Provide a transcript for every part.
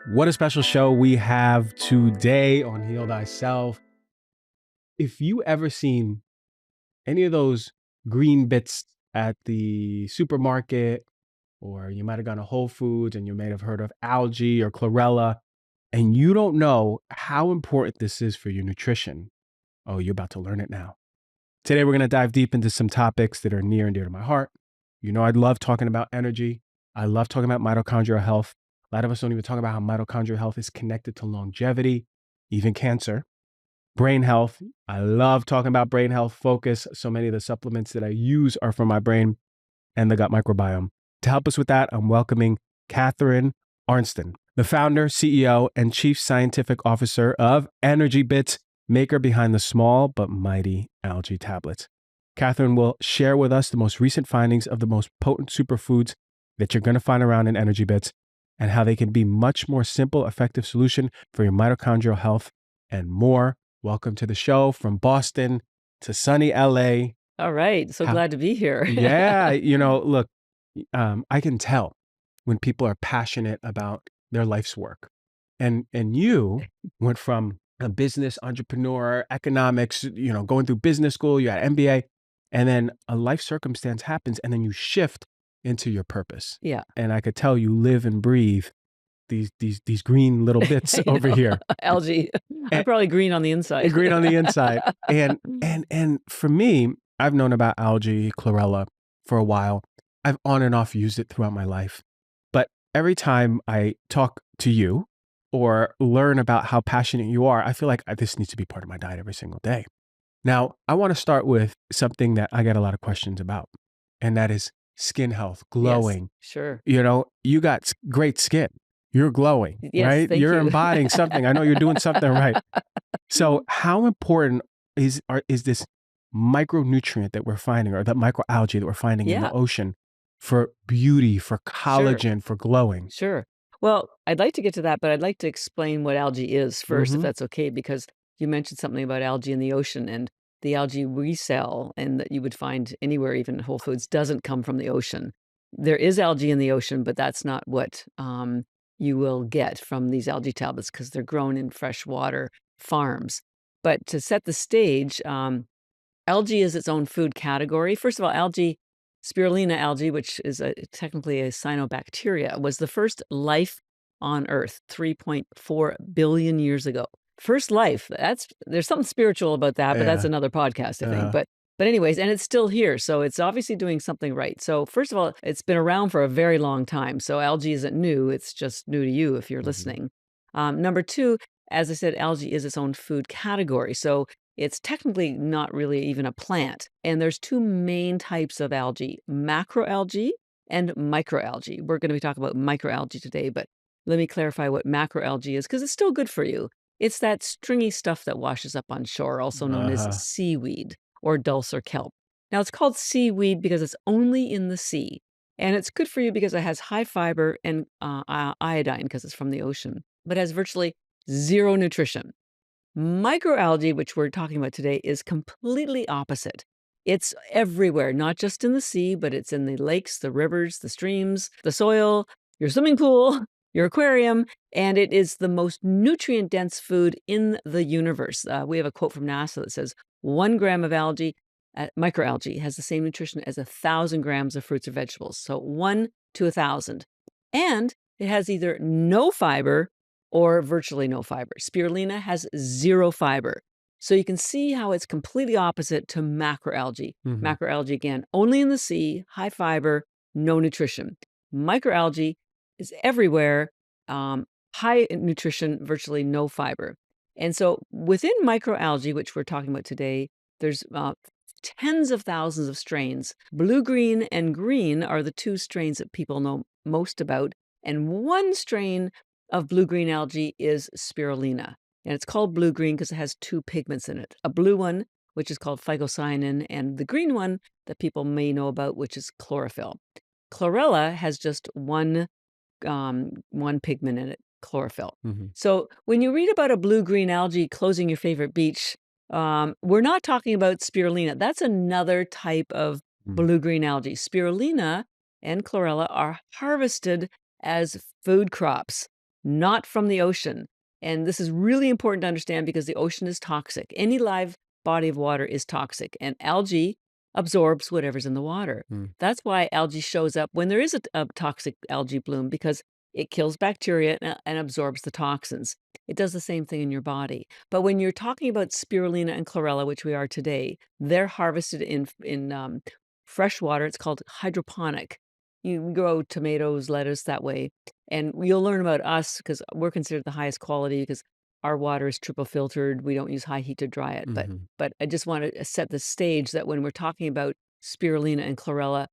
What a special show we have today on Heal Thyself. If you ever seen any of those green bits at the supermarket, or you might have gone to Whole Foods and you may have heard of algae or chlorella, and you don't know how important this is for your nutrition, oh, you're about to learn it now. Today, we're going to dive deep into some topics that are near and dear to my heart. You know, I love talking about energy. I love talking about mitochondrial health. A lot of us don't even talk about how mitochondrial health is connected to longevity, even cancer. Brain health. I love talking about brain health focus. So many of the supplements that I use are for my brain and the gut microbiome. To help us with that, I'm welcoming Catherine Arnston, the founder, CEO, and chief scientific officer of Energy Bits, maker behind the small but mighty algae tablets. Catherine will share with us the most recent findings of the most potent superfoods that you're going to find around in Energy Bits and how they can be much more simple, effective solution for your mitochondrial health and more. Welcome to the show from Boston to sunny LA. All right. So glad to be here. Yeah. You know, look, I can tell when people are passionate about their life's work. And you went from a business entrepreneur, economics, you know, going through business school, you had MBA, and then a life circumstance happens and then you shift into your purpose. Yeah. And I could tell you live and breathe these green little bits over here. Algae. I'm probably green on the inside. Green on the inside. And for me, I've known about algae, chlorella for a while. I've on and off used it throughout my life. But every time I talk to you or learn about how passionate you are, I feel like this needs to be part of my diet every single day. Now, I want to start with something that I get a lot of questions about, and that is skin health, glowing. Yes, sure. You know, you got great skin. You're glowing, Yes, right? thank You're you. embodying something. I know you're doing something right. So how important is this micronutrient that we're finding, or that microalgae that we're finding in the ocean for beauty, for collagen, for glowing? Sure. Well, I'd like to get to that, but I'd like to explain what algae is first, if that's okay, because you mentioned something about algae in the ocean, and the algae we sell and that you would find anywhere, even at Whole Foods, doesn't come from the ocean. There is algae in the ocean, but that's not what you will get from these algae tablets because they're grown in freshwater farms. But to set the stage, algae is its own food category. First of all, algae, Spirulina algae, which is technically a cyanobacteria, was the first life on Earth 3.4 billion years ago. First life. There's something spiritual about that, but that's another podcast, I think. But anyways, and it's still here, so it's obviously doing something right. So first of all, it's been around for a very long time. So algae isn't new; it's just new to you if you're listening. Number two, as I said, algae is its own food category. So it's technically not really even a plant. And there's two main types of algae, macroalgae and microalgae. We're going to be talking about microalgae today, but let me clarify what macroalgae is because it's still good for you. It's that stringy stuff that washes up on shore, also known as seaweed or dulcer kelp. Now, it's called seaweed because it's only in the sea. And it's good for you because it has high fiber and iodine because it's from the ocean, but has virtually zero nutrition. Microalgae, which we're talking about today, is completely opposite. It's everywhere, not just in the sea, but it's in the lakes, the rivers, the streams, the soil, your swimming pool, your aquarium, and it is the most nutrient-dense food in the universe. We have a quote from NASA that says, 1 gram of algae, microalgae, has the same nutrition as 1,000 grams of fruits or vegetables. So 1 to 1,000. And it has either no fiber or virtually no fiber. Spirulina has 0 fiber. So you can see how it's completely opposite to macroalgae. Macroalgae, again, only in the sea, high fiber, no nutrition. Microalgae is everywhere, high nutrition, virtually no fiber. And so within microalgae, which we're talking about today, there's tens of thousands of strains. Blue-green and green are the two strains that people know most about. And one strain of blue-green algae is spirulina. And it's called blue-green because it has 2 pigments in it. A blue one, which is called Phycocyanin, and the green one that people may know about, which is chlorophyll. Chlorella has just one pigment in it, chlorophyll. So when you read about a blue-green algae closing your favorite beach, we're not talking about spirulina. That's another type of blue-green algae. Spirulina and chlorella are harvested as food crops. not from the ocean. And this is really important to understand because the ocean is toxic. Any live body of water is toxic, and algae absorbs whatever's in the water. Mm. That's why algae shows up when there is a toxic algae bloom, because it kills bacteria and absorbs the toxins. It does the same thing in your body. But when you're talking about spirulina and chlorella, which we are today, they're harvested in fresh water. It's called hydroponic. You grow tomatoes, lettuce that way. And you'll learn about us because we're considered the highest quality because our water is triple filtered. We don't use high heat to dry it. Mhm. But I just want to set the stage that when we're talking about spirulina and chlorella,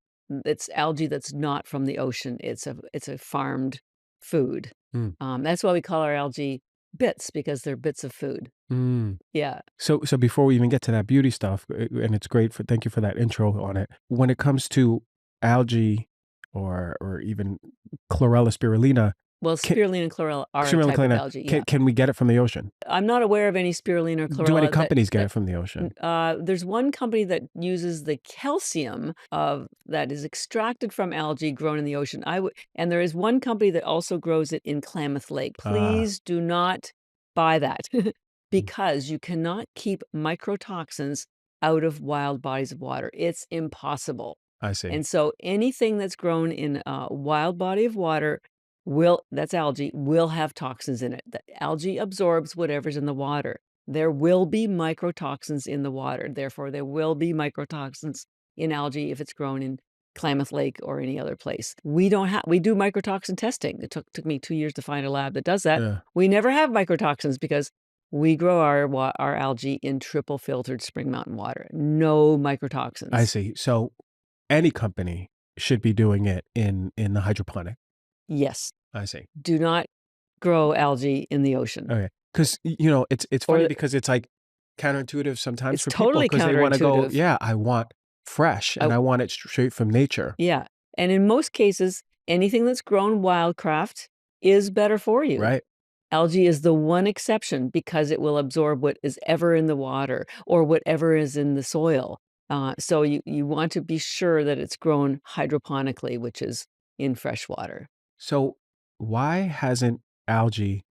it's algae that's not from the ocean. It's a farmed food. Mm. That's why we call our algae bits, because they're bits of food. Mm. Yeah. So before we even get to that beauty stuff, and it's great thank you for that intro on it. When it comes to algae or even chlorella spirulina, Well, can spirulina and chlorella are a spirulina type of chlorella, algae. Yeah. can we get it from the ocean? I'm not aware of any spirulina or Do any chlorella companies get it from the ocean? there's one company that uses the calcium that is extracted from algae grown in the ocean. And there is one company that also grows it in Klamath Lake. Ah, Please do not buy that mm, because you cannot keep microtoxins out of wild bodies of water. It's impossible. I see. And so anything that's grown in a wild body of water that's algae, will have toxins in it. The algae absorbs whatever's in the water. There will be mycotoxins in the water. Therefore, there will be mycotoxins in algae if it's grown in Klamath Lake or any other place. We don't have we do mycotoxin testing. It took me 2 years to find a lab that does that. Yeah. We never have mycotoxins because we grow our algae in triple filtered spring mountain water. No I mycotoxins. see. So any company should be doing it in the hydroponic. Yes. I see. Do not grow algae in the ocean. Okay. 'Cause, you know, it's funny Or because it's, like, counterintuitive sometimes it's for people totally because they wanna go, counterintuitive. "Yeah, I want fresh, and Oh, I want it straight from nature." yeah, and in most cases, anything that's grown wildcraft is better for you. Right? Algae is the one exception because it will absorb what is ever in the water or whatever is in the soil. So you want to be sure that it's grown hydroponically, which is in fresh water. So, why hasn't algae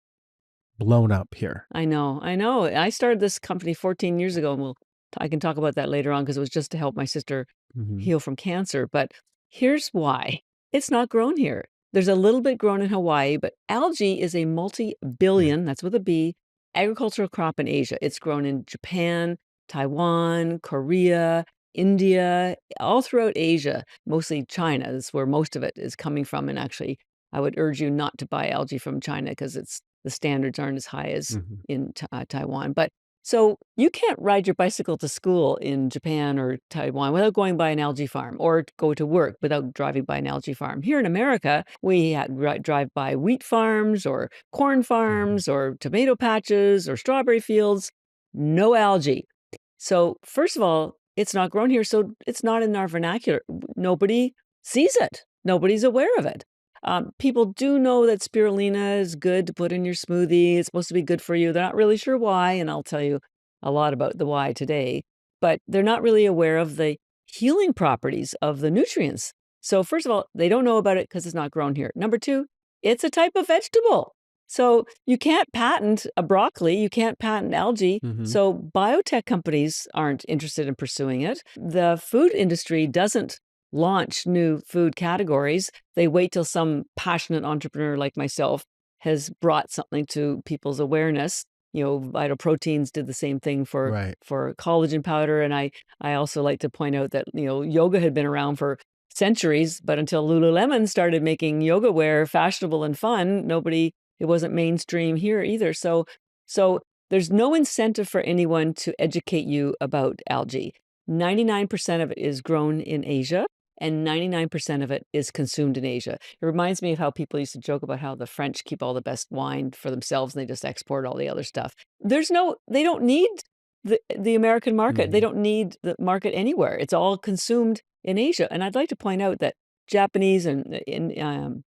blown up here? I know, I know. I started this company 14 years ago, and I can talk about that later on because it was just to help my sister Mhm. heal from cancer. But here's why: it's not grown here. There's a little bit grown in Hawaii, but algae is a Yeah. multi-billion, that's with a B, agricultural crop in Asia. It's grown in Japan, Taiwan, Korea, India, all throughout Asia, mostly China. That's where most of it is coming from. And actually, I would urge you not to buy algae from China because the standards aren't as high as Mhm. in Taiwan. But so you can't ride your bicycle to school in Japan or Taiwan without going by an algae farm, or go to work without driving by an algae farm. Here in America, we drive by wheat farms or corn Mhm. farms or tomato patches or strawberry fields. No algae. So first of all, it's not grown here, so it's not in our vernacular. Nobody sees it. Nobody's aware of it. People do know that spirulina is good to put in your smoothie. It's supposed to be good for you. They're not really sure why, and I'll tell you a lot about the why today. But they're not really aware of the healing properties of the nutrients. So first of all, they don't know about it because it's not grown here. Number two, it's a type of vegetable. So you can't patent a broccoli, you can't patent algae. Mhm. So biotech companies aren't interested in pursuing it. The food industry doesn't launch new food categories. They wait till some passionate entrepreneur like myself has brought something to people's awareness. Vital Proteins did the same thing for Right. collagen powder, and I also like to point out that yoga had been around for centuries, but until Lululemon started making yoga wear fashionable and fun, it wasn't mainstream here either. So there's no incentive for anyone to educate you about algae. 99% of it is grown in Asia, and 99% of it is consumed in Asia. It reminds me of how people used to joke about how the French keep all the best wine for themselves and they just export all the other stuff. They don't need the American market. They Mhm. don't need the market anywhere. It's all consumed in Asia. And I'd like to point out that Japanese and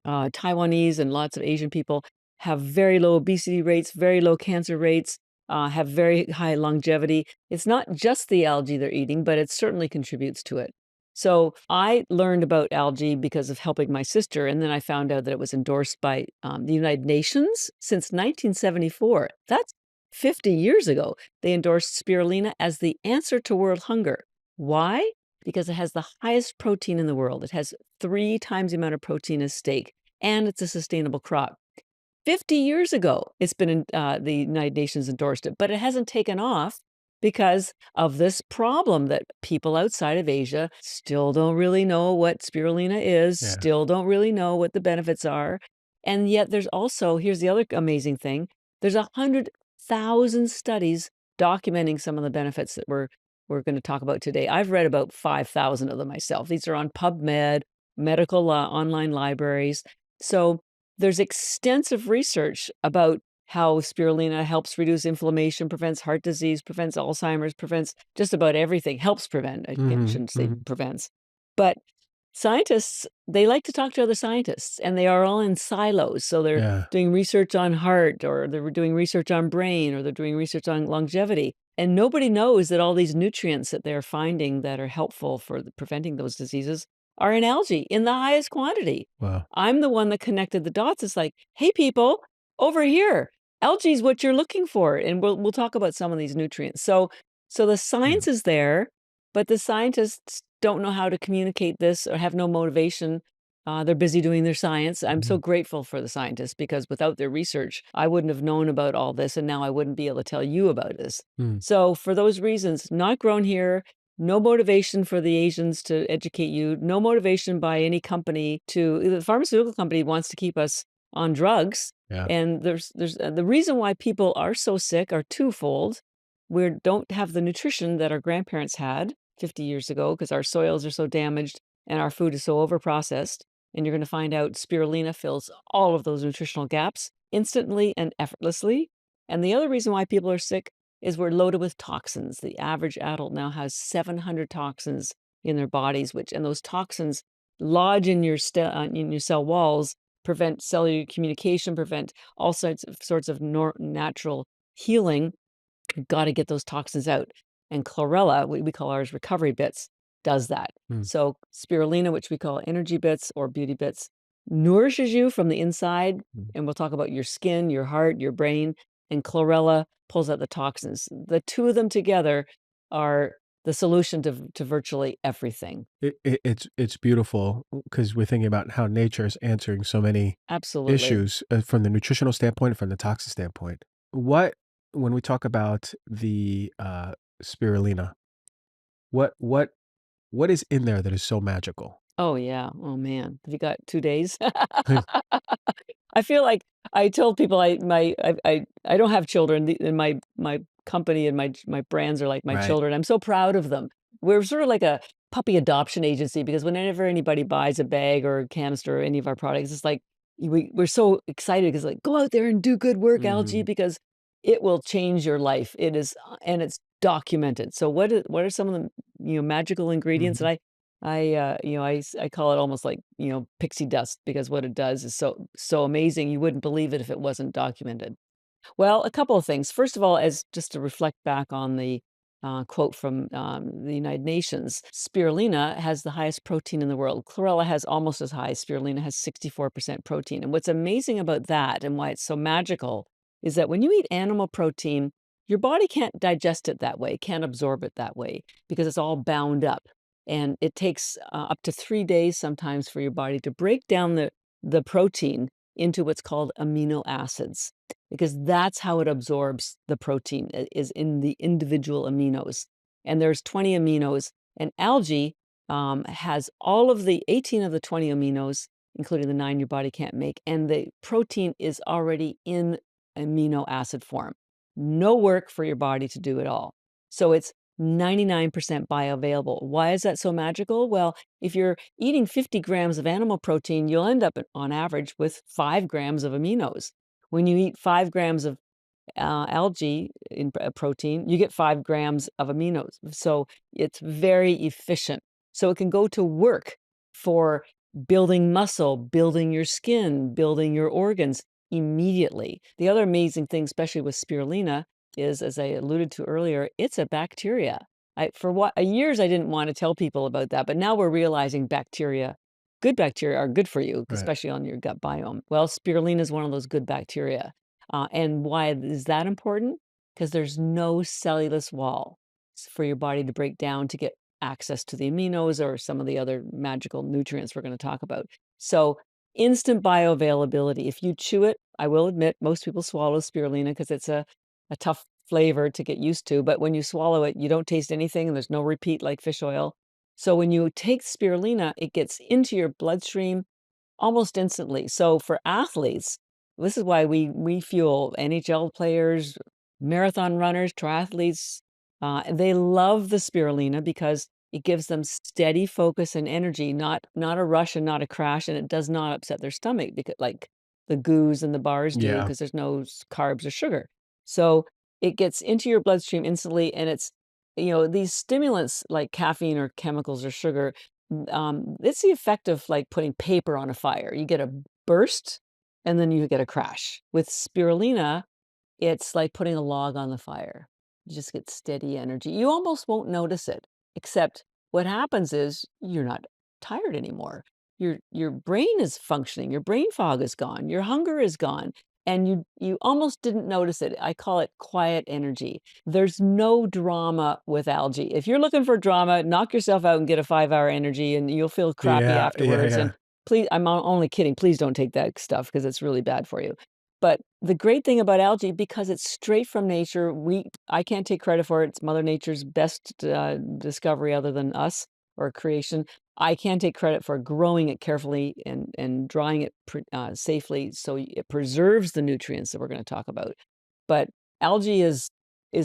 Taiwanese and lots of Asian people have very low obesity rates, very low cancer rates, have very high longevity. It's not just the algae they're eating, but it certainly contributes to it. So I learned about algae because of helping my sister, and then I found out that it was endorsed by the United Nations since 1974. That's 50 years ago. They endorsed spirulina as the answer to world hunger. Why? Because it has the highest protein in the world. It has 3 times the amount of protein as steak, and it's a sustainable crop. 50 years ago, it's been in, the United Nations endorsed it, but it hasn't taken off because of this problem that people outside of Asia still don't really know what spirulina is, Yeah. still don't really know what the benefits are. And yet there's also, here's the other amazing thing, there's 100,000 studies documenting some of the benefits that we're going to talk about today. I've read about 5,000 of them myself. These are on PubMed, medical online libraries. So there's extensive research about how spirulina helps reduce inflammation, prevents heart disease, prevents Alzheimer's, prevents just about everything, helps prevent. I Mhm, shouldn't say mhm. prevents. But scientists, they like to talk to other scientists, and they are all in silos. So they're Yeah. doing research on heart, or they're doing research on brain, or they're doing research on longevity. And nobody knows that all these nutrients that they're finding that are helpful for preventing those diseases are in algae in the highest quantity. Wow. I'm the one that connected the dots. It's like, hey, people, over here, algae is what you're looking for. And we'll talk about some of these nutrients. So the Mm, science is there, but the scientists don't know how to communicate this or have no motivation. They're busy doing their science. I'm so mhm, grateful for the scientists because without their research, I wouldn't have known about all this, and now I wouldn't be able to tell you about this. mm. So, for those reasons, not grown here, no motivation for the Asians to educate you, no motivation by any company to the pharmaceutical company wants to keep us on drugs. Yeah. And there's the reason why people are so sick are twofold. We don't have the nutrition that our grandparents had 50 years ago because our soils are so damaged and our food is so overprocessed. And you're going to find out spirulina fills all of those nutritional gaps instantly and effortlessly. And the other reason why people are sick is we're loaded with toxins. The average adult now has 700 toxins in their bodies, and those toxins lodge in in your cell walls, prevent cellular communication, prevent all sorts of natural healing. You've got to get those toxins out. And chlorella, we call ours recovery bits, does that. Mm, So spirulina, which we call energy bits or beauty bits, nourishes you from the inside. mm. And we'll talk about your skin, your heart, your brain. And chlorella pulls out the toxins. The two of them together are the solution to virtually everything. It's beautiful because we're thinking about how nature is answering so many Absolutely. issues, from the nutritional standpoint, from the toxic standpoint. What when we talk about the, spirulina, what what what is in there that is so magical? Oh, yeah. Oh, man. Have you got 2 days? I feel like I told people I don't have children, and my company and my brands are like my Right. children. I'm so proud of them. We're sort of like a puppy adoption agency because whenever anybody buys a bag or a canister or any of our products, it's like we're so excited because like, "Go out there and do good work, algae, Mhm, because it will change your life." It is, and it's documented. So what are some of the, magical ingredients? mhm. And I call it almost like, pixie dust because what it does is so amazing. You wouldn't believe it if it wasn't documented. Well, a couple of things. First of all, as just to reflect back on the quote from the United Nations, spirulina has the highest protein in the world. Chlorella has almost as high. Spirulina has 64% protein. And what's amazing about that and why it's so magical is that when you eat animal protein, your body can't digest it that way, can't absorb it that way because it's all bound up. And it takes up to 3 days sometimes for your body to break down the protein into what's called amino acids because that's how it absorbs the protein is in the individual aminos. And there's 20 aminos, and algae has all of the 18 of the 20 aminos, including the 9 your body can't make, and the protein is already in amino acid form. No work for your body to do at all. So it's 99% bioavailable. Why is that so magical? Well, if you're eating 50 grams of animal protein, you'll end up on average with 5 grams of aminos. When you eat 5 grams of algae in protein, you get 5 grams of aminos. So it's very efficient. So it can go to work for building muscle, building your skin, building your organs immediately. The other amazing thing, especially with spirulina, is, as I alluded to earlier, it's a bacteria. For years, I didn't want to tell people about that, but now we're realizing good bacteria are good for you, Right. especially on your gut biome. Well, spirulina is one of those good bacteria. And why is that important? Because there's no cellulose wall for your body to break down to get access to the aminos or some of the other magical nutrients we're going to talk about. So, instant bioavailability. If you chew it, I will admit most people swallow spirulina because it's a tough flavor to get used to, but when you swallow it, you don't taste anything and there's no repeat like fish oil. So when you take spirulina, it gets into your bloodstream almost instantly. So for athletes, this is why we fuel NHL players, marathon runners, triathletes. They love the spirulina because it gives them steady focus and energy, not a rush and not a crash, and it does not upset their stomach because like the goos and the bars do, Yeah. because there's no carbs or sugar. So it gets into your bloodstream instantly, and these stimulants like caffeine or chemicals or sugar, it's the effect of like putting paper on a fire. You get a burst and then you get a crash. With spirulina, it's like putting a log on the fire. You just get steady energy. You almost won't notice it, except what happens is you're not tired anymore. Your brain is functioning, your brain fog is gone, your hunger is gone, and you almost didn't notice it. I call it quiet energy. There's no drama with algae. If you're looking for drama, knock yourself out and get a 5-hour energy and you'll feel crappy Yeah, yeah, afterwards. And yeah. please, I'm only kidding. Please don't take that stuff because it's really bad for you. But the great thing about algae, because it's straight from nature, I can't take credit for it. It's Mother Nature's best discovery other than us or creation. I can take credit for growing it carefully and drying it safely so it preserves the nutrients that we're going to talk about. But algae is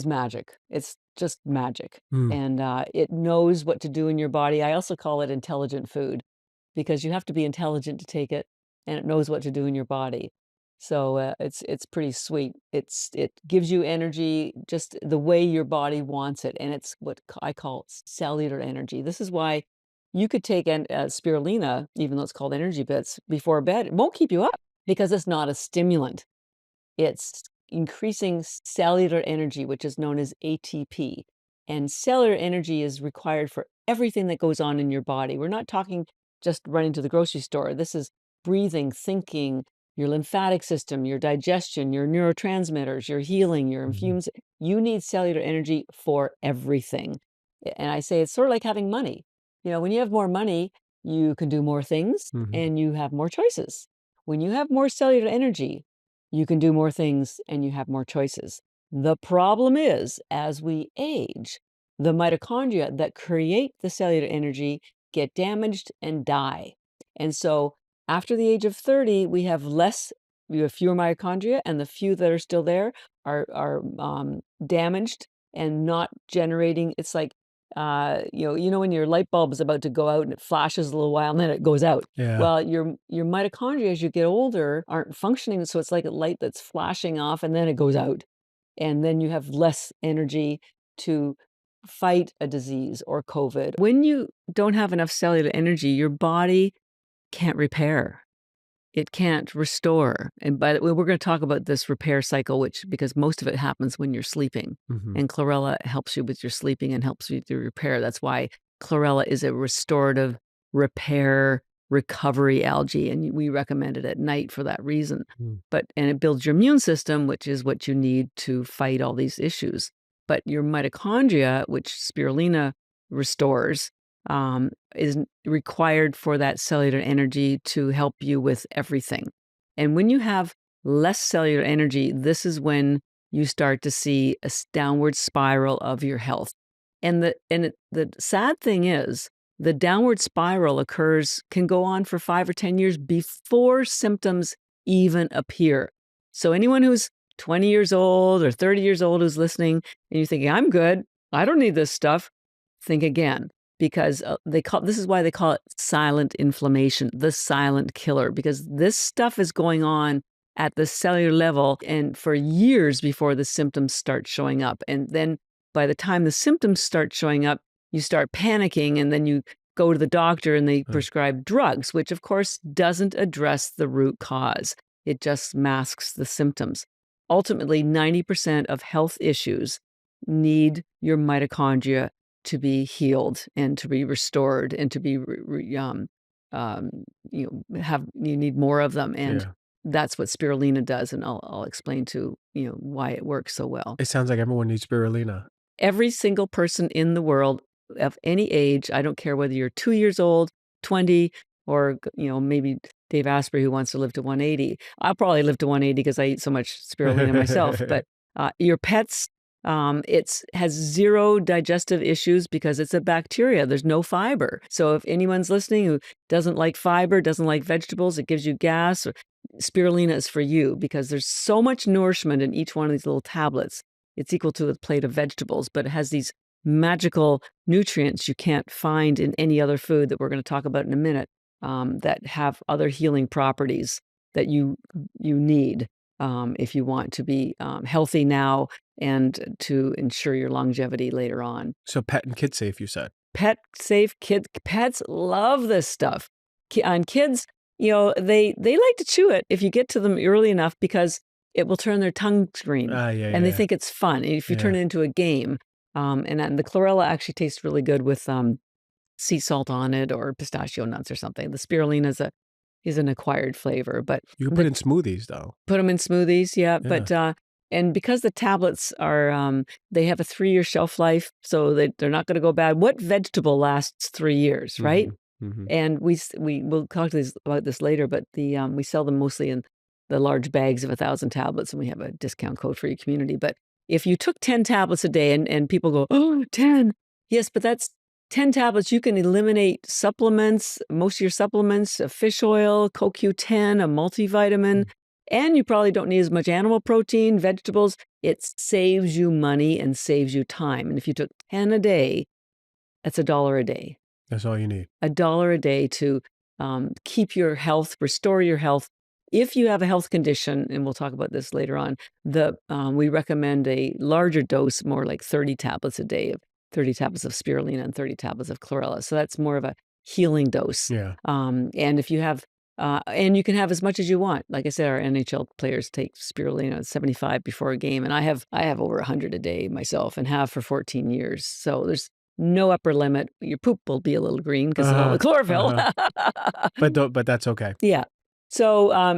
magic. It's just magic, Mm. and it knows what to do in your body. I also call it intelligent food because you have to be intelligent to take it, and it knows what to do in your body. So it's pretty sweet. It gives you energy just the way your body wants it, and it's what I call cellular energy. This is why you could take spirulina, even though it's called energy bits, before bed. It won't keep you up because it's not a stimulant. It's increasing cellular energy, which is known as ATP. And cellular energy is required for everything that goes on in your body. We're not talking just running to the grocery store. This is breathing, thinking, your lymphatic system, your digestion, your neurotransmitters, your healing, your Mhm. infusions. You need cellular energy for everything. And I say it's sort of like having money. When you have more money, you can do more things Mhm. and you have more choices. When you have more cellular energy, you can do more things and you have more choices. The problem is, as we age, the mitochondria that create the cellular energy get damaged and die. And so after the age of 30, we have fewer mitochondria, and the few that are still there are damaged and not generating. It's like, when your light bulb is about to go out and it flashes a little while and then it goes out. Yeah. Well, your mitochondria as you get older aren't functioning, so it's like a light that's flashing off and then it goes out. And then you have less energy to fight a disease or COVID. When you don't have enough cellular energy, your body can't repair. It can't restore. And by the way, we're going to talk about this repair cycle, because most of it happens when you're sleeping. Mhm. And chlorella helps you with your sleeping and helps you to repair. That's why chlorella is a restorative repair recovery algae. And we recommend it at night for that reason. Mm. And it builds your immune system, which is what you need to fight all these issues. But your mitochondria, which spirulina restores, is required for that cellular energy to help you with everything. And when you have less cellular energy, this is when you start to see a downward spiral of your health. And the sad thing is, the downward spiral can go on for 5 or 10 years before symptoms even appear. So anyone who's 20 years old or 30 years old who's listening and you're thinking, I'm good, I don't need this stuff, think again, because this is why they call it silent inflammation, the silent killer, because this stuff is going on at the cellular level and for years before the symptoms start showing up. And then by the time the symptoms start showing up, you start panicking and then you go to the doctor and they Right. prescribe drugs, which of course doesn't address the root cause. It just masks the symptoms. Ultimately, 90% of health issues need your mitochondria to be healed and to be restored and to be you need more of them, and Yeah. that's what spirulina does, and I'll explain to why it works so well. It sounds like everyone needs spirulina. Every single person in the world of any age, I don't care whether you're 2 years old, 20, or maybe Dave Asprey who wants to live to 180. I'll probably live to 180 because I eat so much spirulina myself. But your pets, it has zero digestive issues because it's a bacteria. There's no fiber. So if anyone's listening who doesn't like fiber, doesn't like vegetables, it gives you gas, spirulina is for you because there's so much nourishment in each one of these little tablets. It's equal to a plate of vegetables, but it has these magical nutrients you can't find in any other food that we're going to talk about in a minute, that have other healing properties that you need if you want to be healthy now and to ensure your longevity later on. So pet and kid safe, you said. Pet safe, pets love this stuff. And kids, they like to chew it if you get to them early enough because it will turn their tongue green, and they think it's fun. If you turn it into a game, and the chlorella actually tastes really good with sea salt on it or pistachio nuts or something. The spirulina is an acquired flavor, but You can put in smoothies though. put them in smoothies, yeah. But and because the tablets are, they have a 3-year shelf life, so they're not going to go bad. What vegetable lasts 3 years, right? And we'll talk about this later, but we sell them mostly in the large bags of 1,000 tablets, and we have a discount code for your community. But if you took 10 tablets a day, and people go, oh, 10. Yes, but that's 10 tablets. You can eliminate supplements, most of your supplements, a fish oil, CoQ10, a multivitamin, and you probably don't need as much animal protein, vegetables. It saves you money and saves you time. And if you took 10 a day, that's $1 a day. That's all you need. $1 a day to keep your health, restore your health. If you have a health condition, and we'll talk about this later on, we recommend a larger dose, more like 30 tablets a day, 30 tablets of spirulina and 30 tablets of chlorella. So that's more of a healing dose. Yeah. And if you have, and you can have as much as you want. Like I said, our NHL players take spirulina 75 before a game, and I have over 100 a day myself, and have for 14 years. So there's no upper limit. Your poop will be a little green because of all the chlorophyll. But that's okay. Yeah. So, I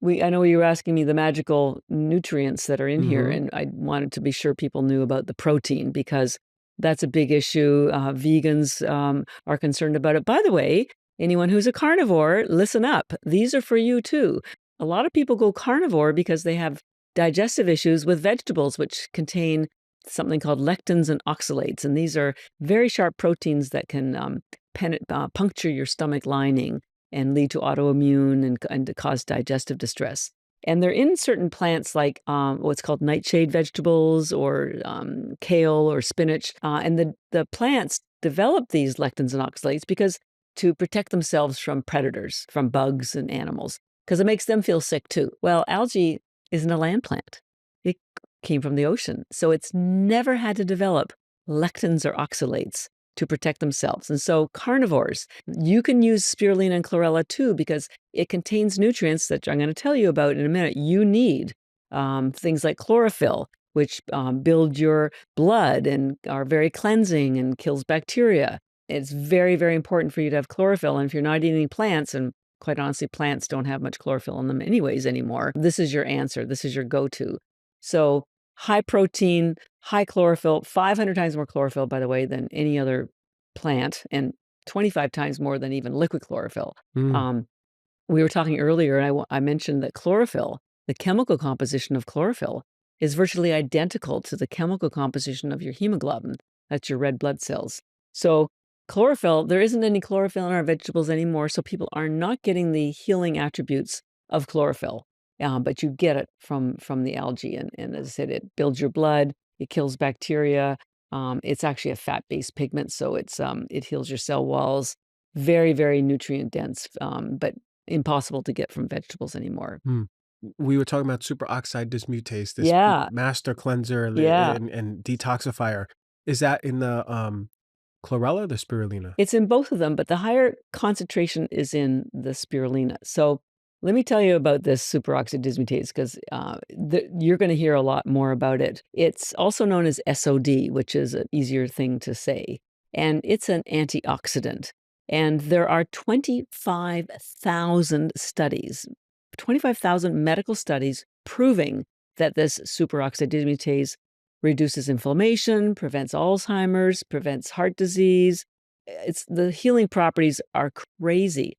know you were asking me the magical nutrients that are in here, and I wanted to be sure people knew about the protein because that's a big issue. Vegans are concerned about it. By the way, anyone who's a carnivore, listen up. These are for you too. A lot of people go carnivore because they have digestive issues with vegetables, which contain something called lectins and oxalates, and these are very sharp proteins that can puncture your stomach lining and lead to autoimmune and to cause digestive distress. And they're in certain plants like what's called nightshade vegetables or kale or spinach. And the plants develop these lectins and oxalates because to protect themselves from predators, from bugs and animals, because it makes them feel sick too. Well, algae isn't a land plant. It came from the ocean. So it's never had to develop lectins or oxalates to protect themselves. And so carnivores, you can use spirulina and chlorella too, because it contains nutrients that I'm going to tell you about in a minute. You need things like chlorophyll, which build your blood and are very cleansing and kills bacteria. It's very, very important for you to have chlorophyll. And if you're not eating plants, and quite honestly, plants don't have much chlorophyll in them anyways anymore, this is your answer. This is your go-to. So high protein, high chlorophyll, 500 times more chlorophyll, by the way, than any other plant, and 25 times more than even liquid chlorophyll. We were talking earlier, and I mentioned that chlorophyll, the chemical composition of chlorophyll, is virtually identical to the chemical composition of your hemoglobin. That's your red blood cells. So chlorophyll, there isn't any chlorophyll in our vegetables anymore, so people are not getting the healing attributes of chlorophyll. But you get it from the algae. And as I said, it builds your blood, it kills bacteria. It's actually a fat-based pigment, so it heals your cell walls. Very, very nutrient dense, but impossible to get from vegetables anymore. We were talking about superoxide dismutase, this master cleanser and detoxifier. Is that in the chlorella or the spirulina? It's in both of them, but the higher concentration is in the spirulina. So Let me tell you about this superoxide dismutase because you're going to hear a lot more about it. It's also known as SOD, which is an easier thing to say, and it's an antioxidant. And there are 25,000 studies, 25,000 medical studies proving that this superoxide dismutase reduces inflammation, prevents Alzheimer's, prevents heart disease. The healing properties are crazy.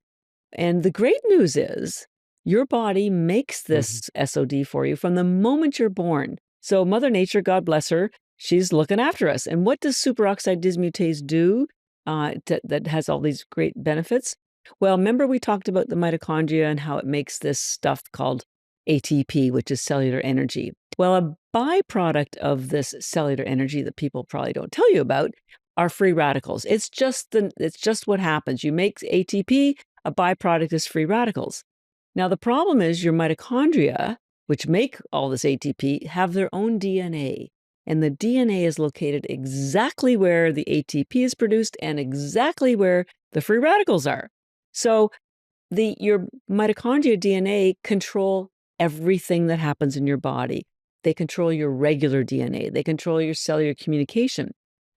And the great news is your body makes this SOD for you from the moment you're born. So Mother Nature, God bless her, she's looking after us. And what does superoxide dismutase do that has all these great benefits? Well, remember we talked about the mitochondria and how it makes this stuff called ATP, which is cellular energy. Well, a byproduct of this cellular energy that people probably don't tell you about are free radicals. It's just what happens. You make ATP, a byproduct is free radicals. Now, the problem is your mitochondria, which make all this ATP, have their own DNA. And the DNA is located exactly where the ATP is produced and exactly where the free radicals are. So your mitochondria DNA control everything that happens in your body. They control your regular DNA. They control your cellular communication.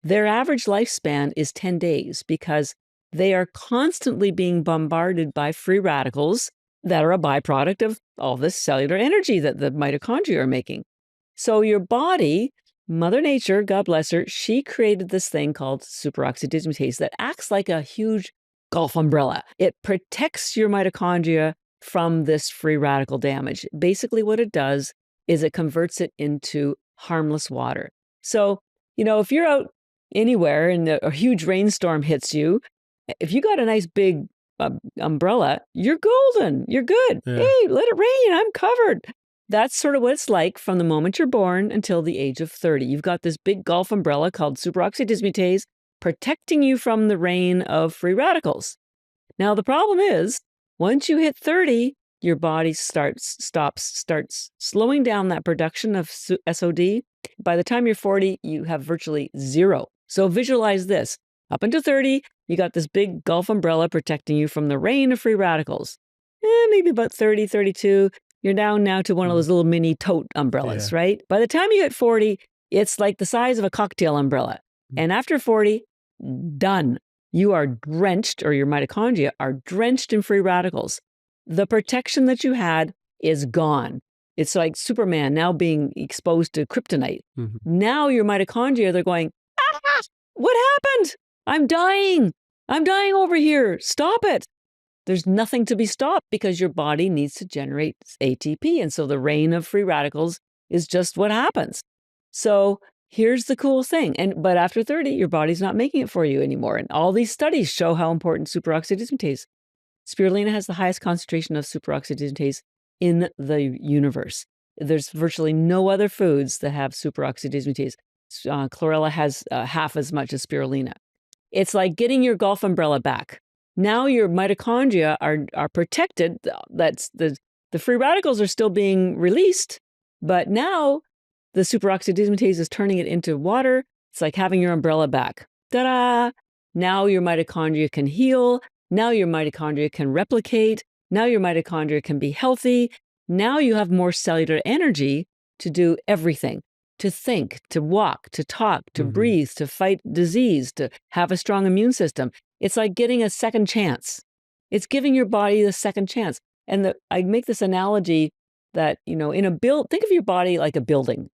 Their average lifespan is 10 days because they are constantly being bombarded by free radicals that are a byproduct of all this cellular energy that the mitochondria are making. So your body, Mother Nature, God bless her, she created this thing called superoxide dismutase that acts like a huge golf umbrella. It protects your mitochondria from this free radical damage. Basically, what it does is it converts it into harmless water. So, if you're out anywhere and a huge rainstorm hits you, if you got a nice big umbrella, you're golden. You're good. Yeah. Hey, let it rain. I'm covered. That's sort of what it's like from the moment you're born until the age of 30. You've got this big golf umbrella called superoxide dismutase protecting you from the rain of free radicals. Now, the problem is, once you hit 30, your body starts slowing down that production of SOD. By the time you're 40, you have virtually zero. So visualize this. Up until 30, you got this big golf umbrella protecting you from the rain of free radicals. Maybe about 30, 32, you're down now to one of those little mini tote umbrellas, right? By the time you hit 40, it's like the size of a cocktail umbrella. And after 40, done. You are drenched, or your mitochondria are drenched in free radicals. The protection that you had is gone. It's like Superman now being exposed to kryptonite. Now your mitochondria, they're going, what happened? I'm dying. I'm dying over here. Stop it. There's nothing to be stopped because your body needs to generate ATP. And so the rain of free radicals is just what happens. So here's the cool thing. But after 30, your body's not making it for you anymore. And all these studies show how important superoxide dismutase. Spirulina has the highest concentration of superoxide dismutase in the universe. There's virtually no other foods that have superoxide dismutase. Chlorella has half as much as spirulina. It's like getting your golf umbrella back. Now your mitochondria are protected. That's the free radicals are still being released, but now the superoxide dismutase is turning it into water. It's like having your umbrella back. Ta-da! Now your mitochondria can heal. Now your mitochondria can replicate. Now your mitochondria can be healthy. Now you have more cellular energy to do everything. To think, to walk, to talk, to breathe, to fight disease, to have a strong immune system. It's like getting a second chance. It's giving your body the second chance. And I make this analogy that, think of your body like a building.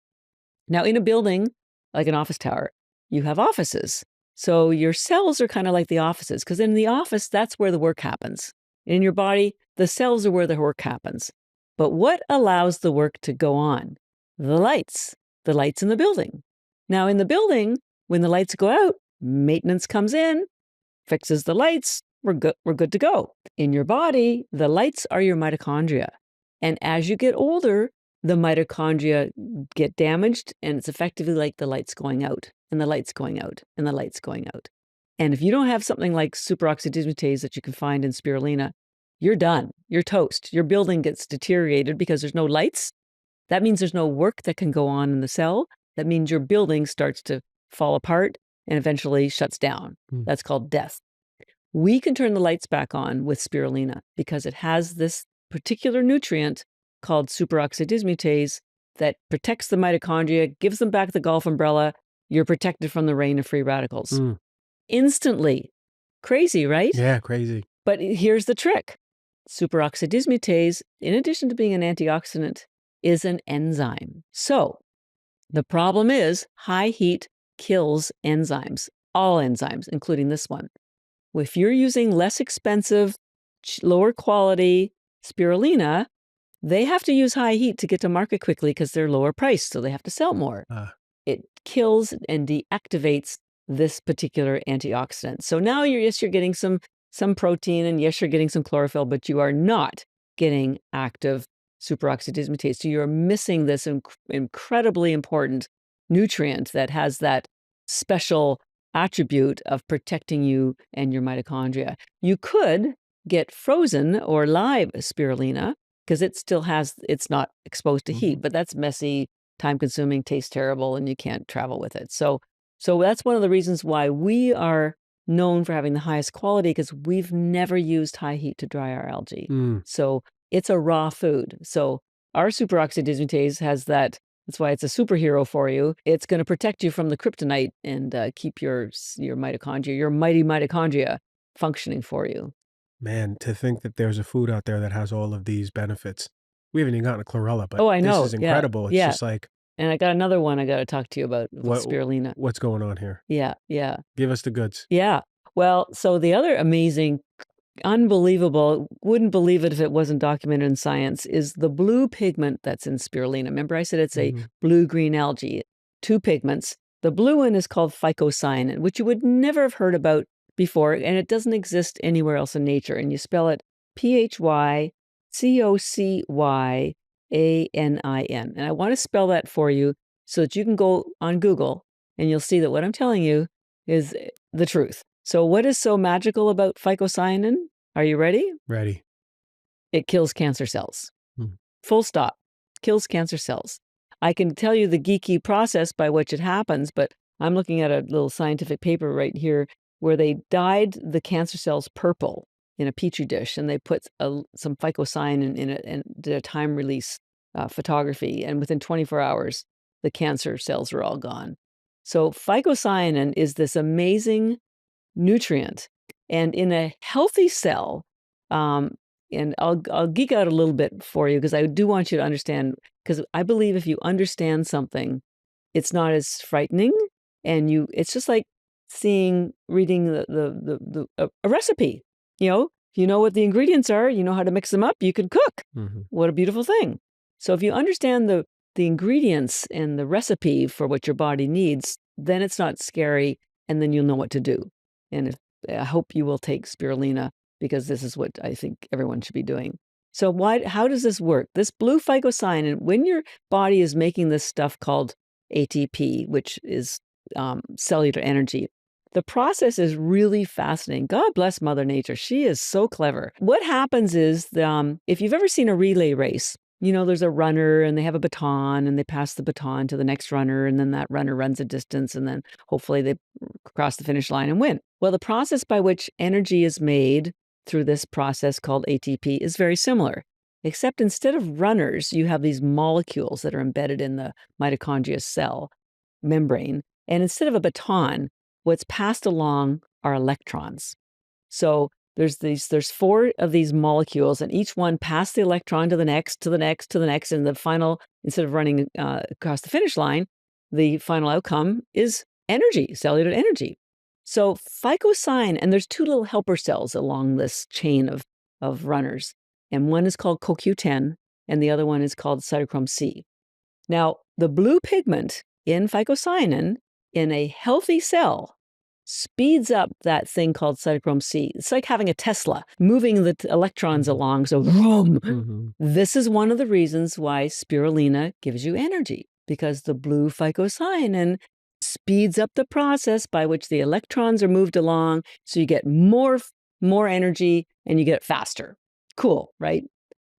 Now, in a building, like an office tower, you have offices. So your cells are kind of like the offices, because in the office, that's where the work happens. In your body, the cells are where the work happens. But what allows the work to go on? The lights in the building. Now, in the building, when the lights go out, maintenance comes in, fixes the lights, we're good to go. In your body, the lights are your mitochondria. And as you get older, the mitochondria get damaged, and it's effectively like the lights going out, and the lights going out, and the lights going out. And if you don't have something like superoxide dismutase that you can find in spirulina, you're done. You're toast. Your building gets deteriorated because there's no lights. That means there's no work that can go on in the cell. That means your building starts to fall apart and eventually shuts down. That's called death. We can turn the lights back on with spirulina because it has this particular nutrient called superoxide dismutase that protects the mitochondria, gives them back the Gulf umbrella. You're protected from the rain of free radicals. Mm. Instantly. Crazy, right? Yeah, crazy. But here's the trick. Superoxide dismutase, in addition to being an antioxidant, is an enzyme. So the problem is high heat kills enzymes, all enzymes, including this one. If you're using less expensive, lower quality spirulina, they have to use high heat to get to market quickly because they're lower priced, so they have to sell more. It kills and deactivates this particular antioxidant. So now you're getting some protein, and yes, you're getting some chlorophyll, but you are not getting active superoxide dismutase. So you're missing this incredibly important nutrient that has that special attribute of protecting you and your mitochondria. You could get frozen or live spirulina because it's not exposed to heat, but that's messy, time-consuming, tastes terrible, and you can't travel with it. So that's one of the reasons why we are known for having the highest quality, because we've never used high heat to dry our algae. So it's a raw food. So our superoxide dismutase has that. That's why it's a superhero for you. It's going to protect you from the kryptonite and keep your mitochondria, your mighty mitochondria, functioning for you. Man, to think that there's a food out there that has all of these benefits. We haven't even gotten a chlorella, but Oh, I know. this is incredible. It's just like, and I got another one I got to talk to you about with spirulina. What's going on here? Yeah. Give us the goods. Yeah. Well, so the other amazing, unbelievable, wouldn't believe it if it wasn't documented in science, is the blue pigment that's in spirulina. Remember I said it's a blue-green algae, 2 pigments. The blue one is called Phycocyanin, which you would never have heard about before, and it doesn't exist anywhere else in nature. And you spell it Phycocyanin. And I want to spell that for you so that you can go on Google and you'll see that what I'm telling you is the truth. So what is so magical about phycocyanin? Are you ready? Ready. It kills cancer cells. Full stop. Kills cancer cells. I can tell you the geeky process by which it happens, but I'm looking at a little scientific paper right here where they dyed the cancer cells purple in a petri dish, and they put some phycocyanin in it and did a time release photography, and within 24 hours, the cancer cells were all gone. So phycocyanin is this amazing nutrient, and in a healthy cell, and I'll geek out a little bit for you because I do want you to understand, because I believe if you understand something, it's not as frightening, and it's just like reading a recipe. If you know what the ingredients are, you know how to mix them up, you can cook. What a beautiful thing. So if you understand the ingredients and the recipe for what your body needs, then it's not scary, and then you'll know what to do. And I hope you will take spirulina, because this is what I think everyone should be doing. So how does this work? This blue phycocyanin, when your body is making this stuff called ATP, which is cellular energy, the process is really fascinating. God bless Mother Nature. She is so clever. What happens is, if you've ever seen a relay race, there's a runner and they have a baton and they pass the baton to the next runner, and then that runner runs a distance, and then hopefully they cross the finish line and win. Well, the process by which energy is made through this process called ATP is very similar, except instead of runners, you have these molecules that are embedded in the mitochondria cell membrane. And instead of a baton, what's passed along are electrons. So there's 4 of these molecules, and each one pass the electron to the next, to the next, to the next, and the final, instead of running across the finish line, the final outcome is energy, cellular energy. So phycocyanin, and there's 2 little helper cells along this chain of runners, and one is called CoQ10, and the other one is called cytochrome C. Now, the blue pigment in phycocyanin in a healthy cell speeds up that thing called cytochrome C. It's like having a Tesla moving the electrons along. So, vroom. This is one of the reasons why spirulina gives you energy, because the blue phycocyanin speeds up the process by which the electrons are moved along. So you get more energy and you get it faster. Cool, right?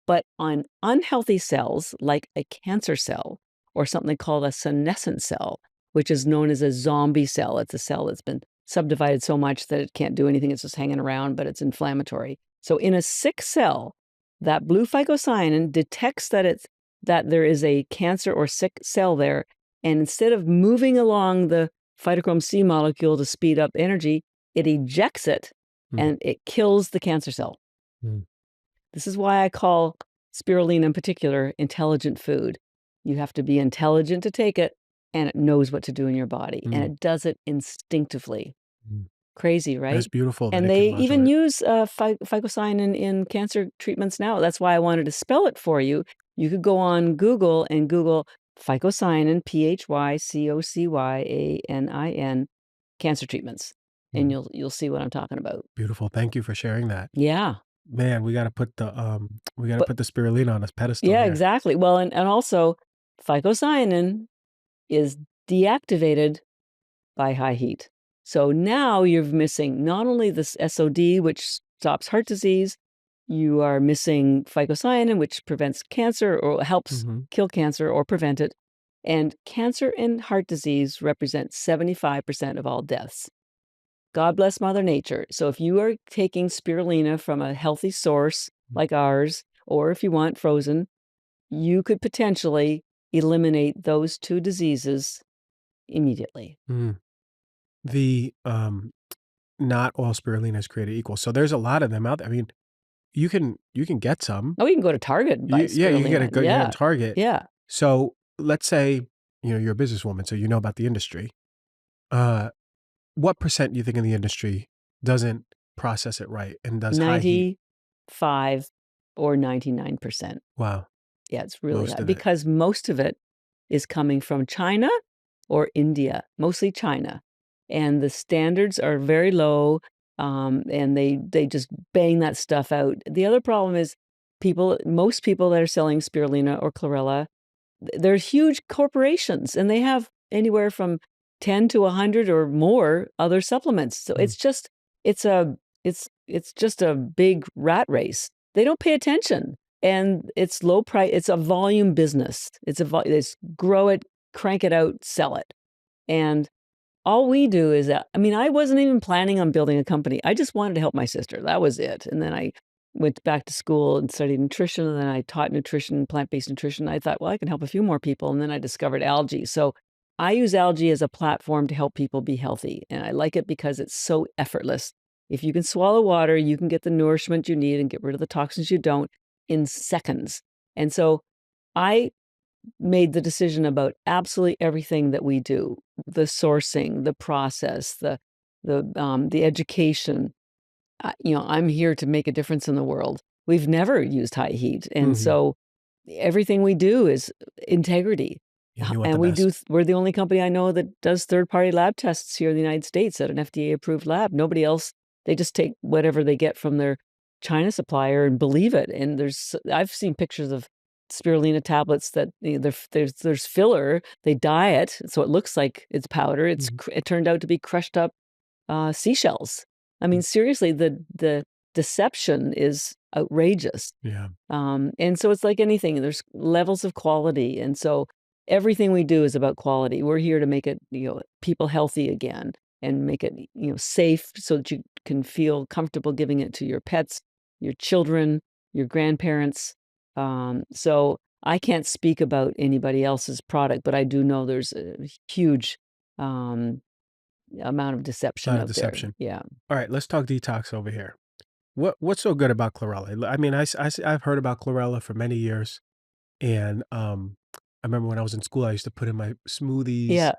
But on unhealthy cells, like a cancer cell or something called a senescent cell, which is known as a zombie cell. It's a cell that's been subdivided so much that it can't do anything. It's just hanging around, but it's inflammatory. So in a sick cell, that blue phycocyanin detects that there is a cancer or sick cell there, and instead of moving along the phytochrome C molecule to speed up energy, it ejects it and it kills the cancer cell. This is why I call spirulina in particular intelligent food. You have to be intelligent to take it, and it knows what to do in your body, and it does it instinctively. Crazy, right? That's beautiful that And it they can even modulate. use phycocyanin in cancer treatments now. That's why I wanted to spell it for you. You could go on Google and Google Phycocyanin, Phycocyanin, cancer treatments, and you'll see what I'm talking about. Beautiful. Thank you for sharing that. Yeah. Man, we gotta But put the spirulina on this pedestal yeah, here. exactly. Well, and also phycocyanin is deactivated by high heat. So now you're missing not only this SOD, which stops heart disease, you are missing phycocyanin, which prevents cancer or helps kill cancer or prevent it. And cancer and heart disease represent 75% of all deaths. God bless Mother Nature. So if you are taking spirulina from a healthy source like ours, or if you want frozen, you could potentially eliminate those two diseases immediately. The, not all spirulina is created equal, so there's a lot of them out there. I mean, you can get some. Oh, you can go to Target and buy Yeah, you can spirulina. get it in Yeah. Target. Yeah. So, let's say, you're a businesswoman, so you know about the industry. Uh, what percent do you think of the industry doesn't process it right and does high heat? 95 or 99%. Wow, Yeah, it's really most high of it. because most of it is coming from China or India, mostly China. And the standards are very low, and they just bang that stuff out. The other problem is most people that are selling spirulina or chlorella, they're huge corporations, and they have anywhere from 10 to 100 or more other supplements. So Mm, it's a it's just a big rat race. They don't pay attention, and it's low price. It's a volume business. It's grow it, crank it out, sell it. And all we do is that I mean, I wasn't even planning on building a company. I just wanted to help my sister. That was it. And then I went back to school and studied nutrition, and then I taught nutrition, plant-based nutrition. I thought, well, I can help a few more people, and then I discovered algae. So I use algae as a platform to help people be healthy, and I like it because it's so effortless. If you can swallow water, you can get the nourishment you need and get rid of the toxins you don't in seconds. And so I made the decision about absolutely everything that we do, the sourcing, the process, the education. I'm here to make a difference in the world. We've never used high heat, and mhm. so everything we do is integrity. Yeah, you want the And best. we're the only company I know that does third-party lab tests here in the United States at an FDA-approved lab. Nobody else, they just take whatever they get from their China supplier and believe it. And I've seen pictures of spirulina tablets that there's filler. They dye it so it looks like it's powder. Mhm, It turned out to be crushed up seashells. I mm, mean, seriously, the deception is outrageous. yeah, And so it's like anything, there's levels of quality. And so everything we do is about quality. We're here to make it, people healthy again and make it, safe so that you can feel comfortable giving it to your pets, your children, your grandparents. So I can't speak about anybody else's product, but I do know there's a huge um, amount of deception lot of out there. deception. Yeah. Alright, let's talk detox over here. What's so good about Chlorella? I mean, I've heard about Chlorella for many years, and, I remember when I was in school, I used to put in my smoothies. Yeah.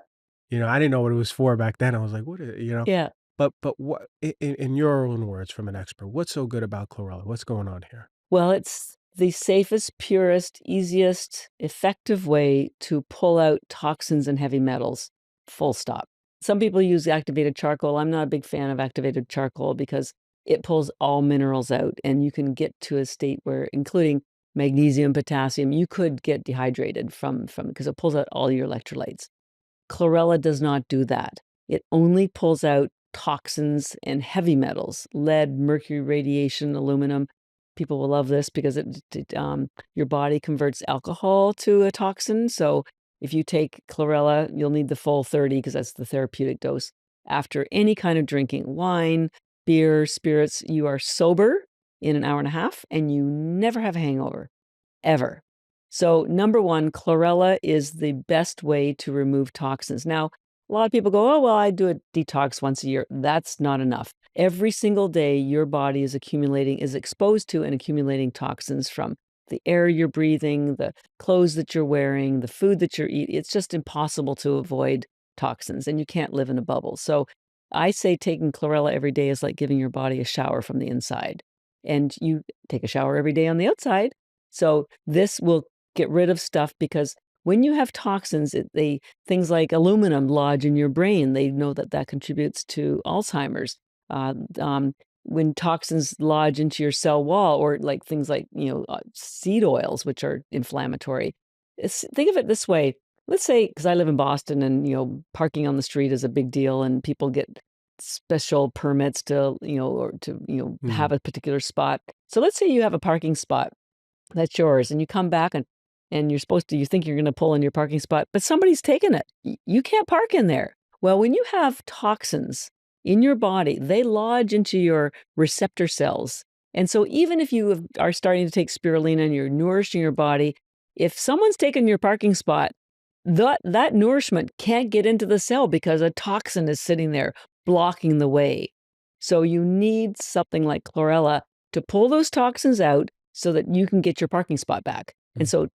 I didn't know what it was for back then. I was like, "What I" you know? Yeah. But what in your own words from an expert, what's so good about Chlorella? What's going on here? Well, it's the safest, purest, easiest, effective way to pull out toxins and heavy metals, full stop. Some people use activated charcoal. I'm not a big fan of activated charcoal because it pulls all minerals out, and you can get to a state where, including magnesium, potassium, you could get dehydrated from because it pulls out all your electrolytes. Chlorella does not do that. It only pulls out toxins and heavy metals, lead, mercury, radiation, aluminum. People will love this because your body converts alcohol to a toxin. So if you take chlorella, you'll need the full 30 because that's the therapeutic dose. After any kind of drinking, wine, beer, spirits, you are sober in an hour and a half, and you never have a hangover, ever. So number one, chlorella is the best way to remove toxins. Now, a lot of people go, oh, well, I do a detox once a year. That's not enough. Every single day, your body is exposed to and accumulating toxins from the air you're breathing, the clothes that you're wearing, the food that you're eating. It's just impossible to avoid toxins, and you can't live in a bubble. So I say taking chlorella every day is like giving your body a shower from the inside. And you take a shower every day on the outside. So this will get rid of stuff, because when you have toxins, things like aluminum lodge in your brain. They know that contributes to Alzheimer's. Uh, um, when toxins lodge into your cell wall, or like things like seed oils, which are inflammatory. Think of it this way. Let's say, because I live in Boston, and parking on the street is a big deal, and people get special permits to have a particular spot. So let's say you have a parking spot that's yours, and you come back, and you think you're going to pull in your parking spot, but somebody's taken it. You can't park in there. Well, when you have toxins in your body, they lodge into your receptor cells. And so even if you are starting to take spirulina and you're nourishing your body, if someone's taken your parking spot, that nourishment can't get into the cell because a toxin is sitting there blocking the way. So you need something like chlorella to pull those toxins out so that you can get your parking spot back. And so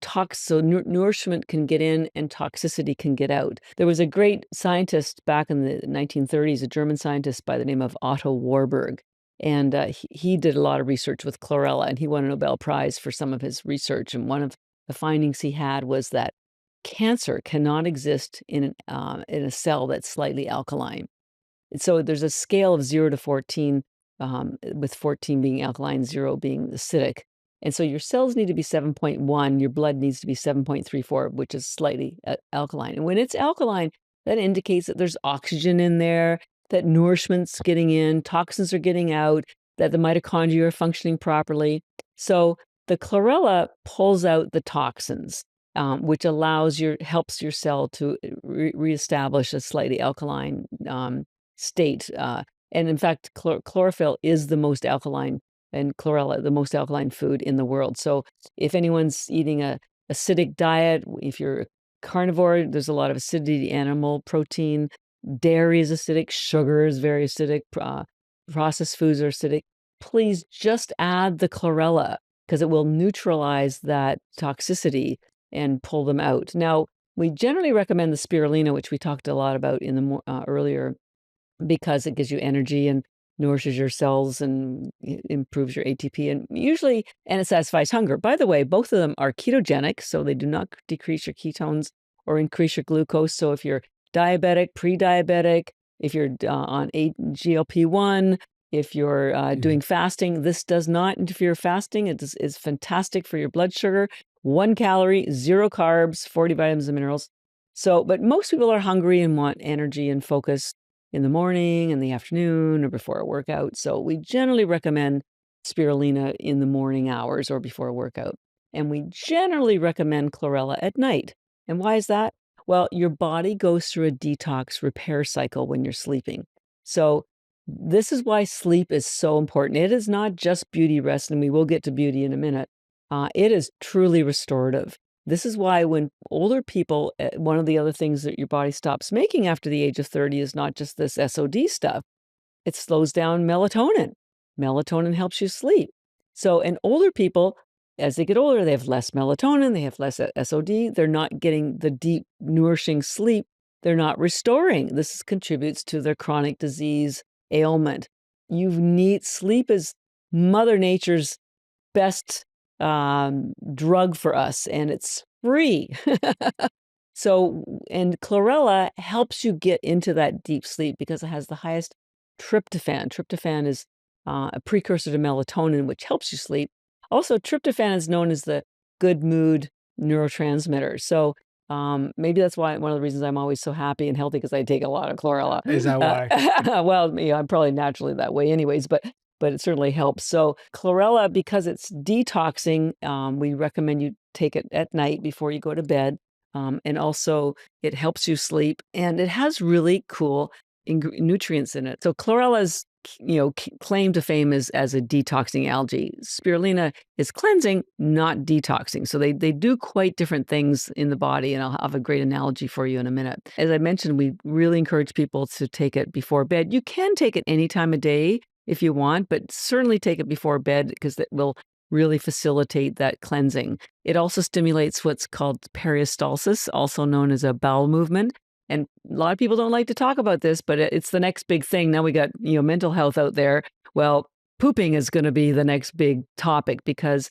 nourishment can get in and toxicity can get out. There was a great scientist back in the 1930s, a German scientist by the name of Otto Warburg. And he did a lot of research with chlorella, and he won a Nobel Prize for some of his research. And one of the findings he had was that cancer cannot exist in a cell that's slightly alkaline. And so there's a scale of 0 to 14, with 14 being alkaline, 0 being acidic. And so your cells need to be 7.1, your blood needs to be 7.34, which is slightly alkaline. And when it's alkaline, that indicates that there's oxygen in there, that nourishment's getting in, toxins are getting out, that the mitochondria are functioning properly. So the chlorella pulls out the toxins, which helps your cell to reestablish a slightly alkaline state. And in fact, chlorophyll is the most alkaline, and chlorella, the most alkaline food in the world. So if anyone's eating a acidic diet, if you're a carnivore, there's a lot of acidity, animal protein. Dairy is acidic, sugar is very acidic, processed foods are acidic. Please just add the chlorella, because it will neutralize that toxicity and pull them out. Now, we generally recommend the spirulina, which we talked a lot about in the earlier, because it gives you energy and nourishes your cells and improves your ATP, and it satisfies hunger. By the way, both of them are ketogenic, so they do not decrease your ketones or increase your glucose. So if you're diabetic, pre-diabetic, if you're on GLP-1, if you're doing fasting, this does not interfere with fasting. It is fantastic for your blood sugar. 1 calorie, 0 carbs, 40 vitamins and minerals. So, but most people are hungry and want energy and focus in the morning, in the afternoon, or before a workout. So we generally recommend spirulina in the morning hours or before a workout. And we generally recommend chlorella at night. And why is that? Well, your body goes through a detox repair cycle when you're sleeping. So this is why sleep is so important. It is not just beauty rest, and we will get to beauty in a minute. It is truly restorative. This is why when older people, one of the other things that your body stops making after the age of 30 is not just this SOD stuff. It slows down melatonin. Melatonin helps you sleep. So, and older people, as they get older, they have less melatonin, they have less SOD, they're not getting the deep, nourishing sleep, they're not restoring. This contributes to their chronic disease ailment. Sleep is Mother Nature's best drug for us, and it's free. So, and chlorella helps you get into that deep sleep because it has the highest tryptophan. Tryptophan is a precursor to melatonin, which helps you sleep. Also, tryptophan is known as the good mood neurotransmitter. So maybe that's why one of the reasons I'm always so happy and healthy, because I take a lot of chlorella. Is that why? Well, I'm probably naturally that way anyways, but it certainly helps. So chlorella, because it's detoxing, we recommend you take it at night before you go to bed. And also it helps you sleep, and it has really cool nutrients in it. So chlorella is claim to fame as a detoxing algae. Spirulina is cleansing, not detoxing. So they do quite different things in the body, and I'll have a great analogy for you in a minute. As I mentioned, we really encourage people to take it before bed. You can take it any time of day if you want, but certainly take it before bed because it will really facilitate that cleansing. It also stimulates what's called peristalsis, also known as a bowel movement. And a lot of people don't like to talk about this, but it's the next big thing. Now we got, mental health out there. Well, pooping is going to be the next big topic because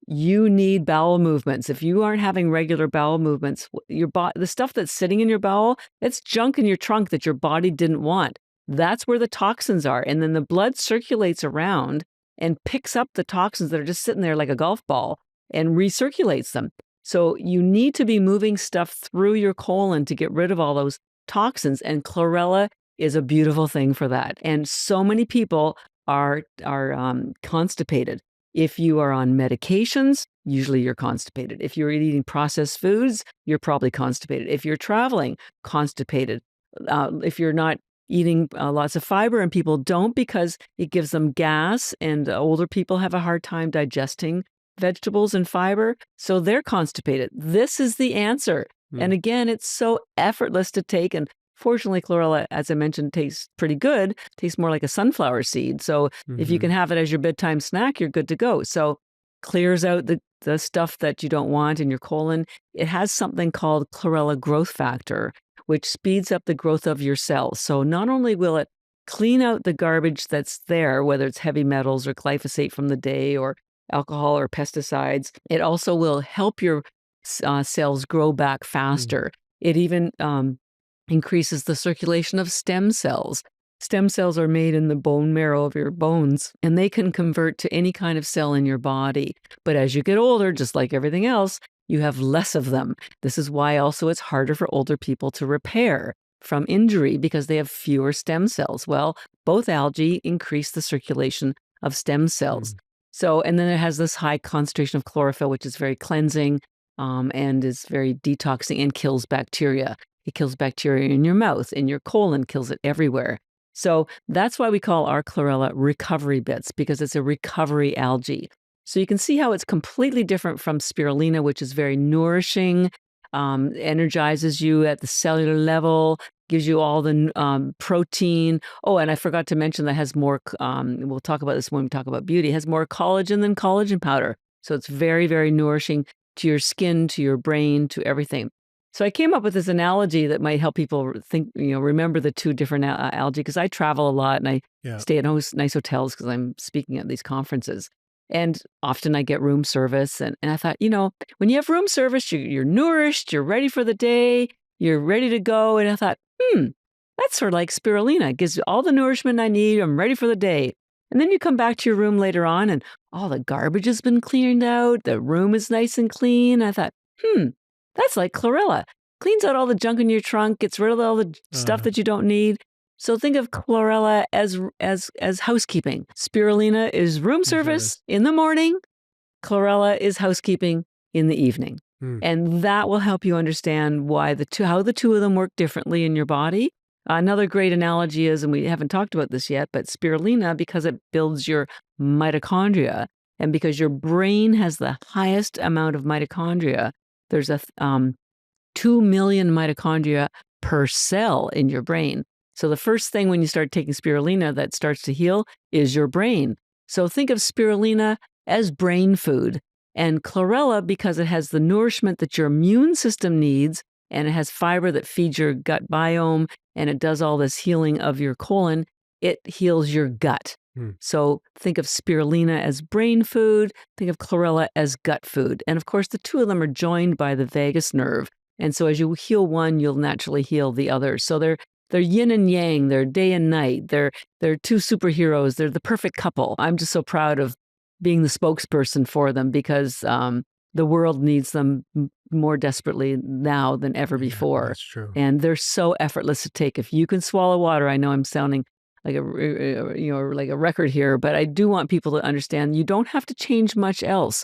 you need bowel movements. If you aren't having regular bowel movements, the stuff that's sitting in your bowel, it's junk in your trunk that your body didn't want. That's where the toxins are. And then the blood circulates around and picks up the toxins that are just sitting there like a golf ball and recirculates them. So you need to be moving stuff through your colon to get rid of all those toxins. And chlorella is a beautiful thing for that. And so many people are constipated. If you are on medications, usually you're constipated. If you're eating processed foods, you're probably constipated. If you're traveling, constipated. If you're not eating lots of fiber, and people don't because it gives them gas, and older people have a hard time digesting vegetables and fiber, so they're constipated. This is the answer. And again, it's so effortless to take. And fortunately, chlorella, as I mentioned, tastes pretty good. Tastes more like a sunflower seed. So if you can have it as your bedtime snack, you're good to go. So clears out the stuff that you don't want in your colon. It has something called chlorella growth factor, which speeds up the growth of your cells. So not only will it clean out the garbage that's there, whether it's heavy metals or glyphosate from the day or alcohol or pesticides, it also will help your cells grow back faster. It even increases the circulation of stem cells. Stem cells are made in the bone marrow of your bones, and they can convert to any kind of cell in your body. But as you get older, just like everything else, you have less of them. This is why also it's harder for older people to repair from injury because they have fewer stem cells. Well, both algae increase the circulation of stem cells. So, and then it has this high concentration of chlorophyll, which is very cleansing and is very detoxing and kills bacteria. It kills bacteria in your mouth, in your colon, kills it everywhere. So that's why we call our chlorella recovery bits, because it's a recovery algae. So you can see how it's completely different from spirulina, which is very nourishing, energizes you at the cellular level, gives you all the protein. Oh, and I forgot to mention that has more, we'll talk about this when we talk about beauty, it has more collagen than collagen powder. So it's very, very nourishing to your skin, to your brain, to everything. So I came up with this analogy that might help people think, remember the two different algae, because I travel a lot and I stay at nice hotels because I'm speaking at these conferences. And often I get room service. And I thought, when you have room service, you're nourished, you're ready for the day, you're ready to go. And I thought, that's sort of like spirulina. It gives you all the nourishment I need. I'm ready for the day. And then you come back to your room later on and all the garbage has been cleaned out. The room is nice and clean. I thought, that's like chlorella. Cleans out all the junk in your trunk, gets rid of all the stuff that you don't need. So think of chlorella as housekeeping. Spirulina is room service in the morning. Chlorella is housekeeping in the evening. And that will help you understand why how the two of them work differently in your body. Another great analogy is, and we haven't talked about this yet, but spirulina, because it builds your mitochondria, and because your brain has the highest amount of mitochondria, there's 2 million mitochondria per cell in your brain. So the first thing when you start taking spirulina that starts to heal is your brain. So think of spirulina as brain food, and chlorella, because it has the nourishment that your immune system needs, and it has fiber that feeds your gut biome, and it does all this healing of your colon, it heals your gut. So think of spirulina as brain food, think of chlorella as gut food. And of course, the two of them are joined by the vagus nerve. And so as you heal one, you'll naturally heal the other. So they're yin and yang, they're day and night, they're two superheroes, they're the perfect couple. I'm just so proud of being the spokesperson for them because the world needs them more desperately now than ever before. That's true. And they're so effortless to take. If you can swallow water, I know I'm sounding like a record here, but I do want people to understand you don't have to change much else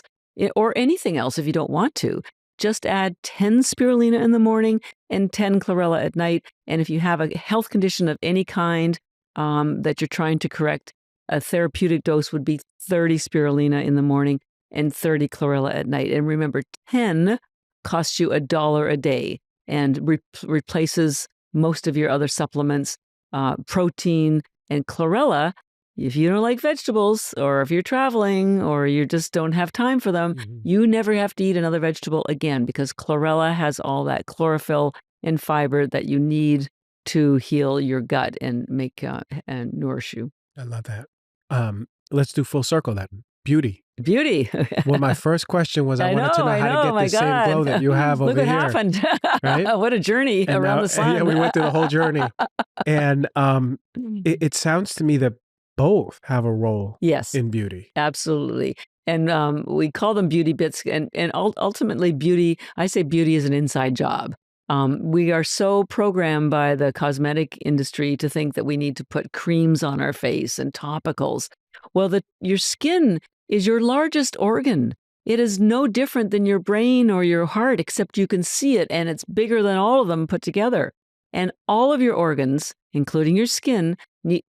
or anything else if you don't want to. Just add 10 spirulina in the morning and 10 chlorella at night. And if you have a health condition of any kind, that you're trying to correct, a therapeutic dose would be 30 spirulina in the morning and 30 chlorella at night. And remember, 10 costs you $1 a day and replaces most of your other supplements, protein and chlorella. If you don't like vegetables, or if you're traveling, or you just don't have time for them, you never have to eat another vegetable again, because chlorella has all that chlorophyll and fiber that you need to heal your gut and make and nourish you. I love that. Let's do full circle then. Beauty. Beauty. Well, my first question was I wanted to know how to get my the same glow that you have over Look what here. happened. Right? What a journey And around now, the sun. yeah, we went through the whole journey. And it sounds to me that both have a role Yes, in beauty. absolutely. And we call them beauty bits. And ultimately, beauty, I say beauty is an inside job. We are so programmed by the cosmetic industry to think that we need to put creams on our face and topicals. Well, your skin is your largest organ. It is no different than your brain or your heart, except you can see it, and it's bigger than all of them put together. And all of your organs, including your skin,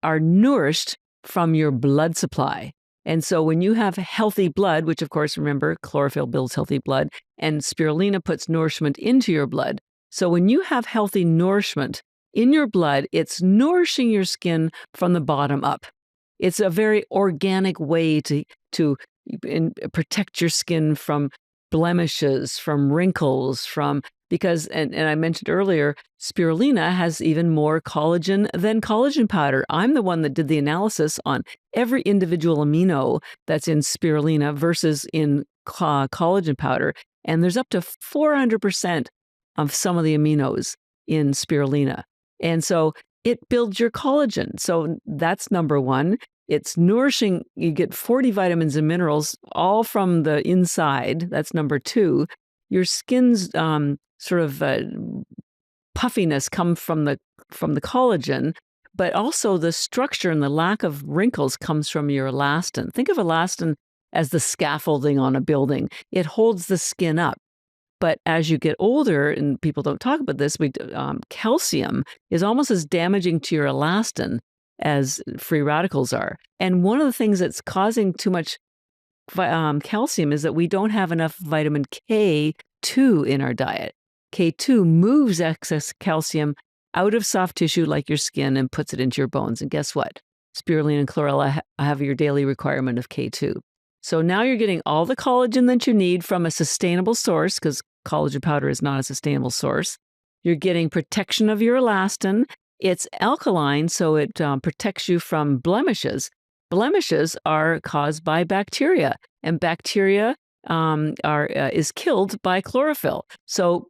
are nourished from your blood supply. And so when you have healthy blood, which of course, remember, chlorophyll builds healthy blood, and spirulina puts nourishment into your blood. So when you have healthy nourishment in your blood, it's nourishing your skin from the bottom up. It's a very organic way to protect your skin from blemishes, from wrinkles, because I mentioned earlier, spirulina has even more collagen than collagen powder. I'm the one that did the analysis on every individual amino that's in spirulina versus in collagen powder, and there's up to 400% of some of the aminos in spirulina. And so it builds your collagen. So that's number one. It's nourishing. You get 40 vitamins and minerals all from the inside. That's number two. Your skin's sort of puffiness comes from the collagen, but also the structure and the lack of wrinkles comes from your elastin. Think of elastin as the scaffolding on a building. It holds the skin up. But as you get older, and people don't talk about this, calcium is almost as damaging to your elastin as free radicals are. And one of the things that's causing too much calcium is that we don't have enough vitamin K2 in our diet. K2 moves excess calcium out of soft tissue like your skin and puts it into your bones. And guess what? Spirulina and chlorella have your daily requirement of K2. So now you're getting all the collagen that you need from a sustainable source, because collagen powder is not a sustainable source. You're getting protection of your elastin. It's alkaline, so it protects you from blemishes. Blemishes are caused by bacteria, and bacteria is killed by chlorophyll. So,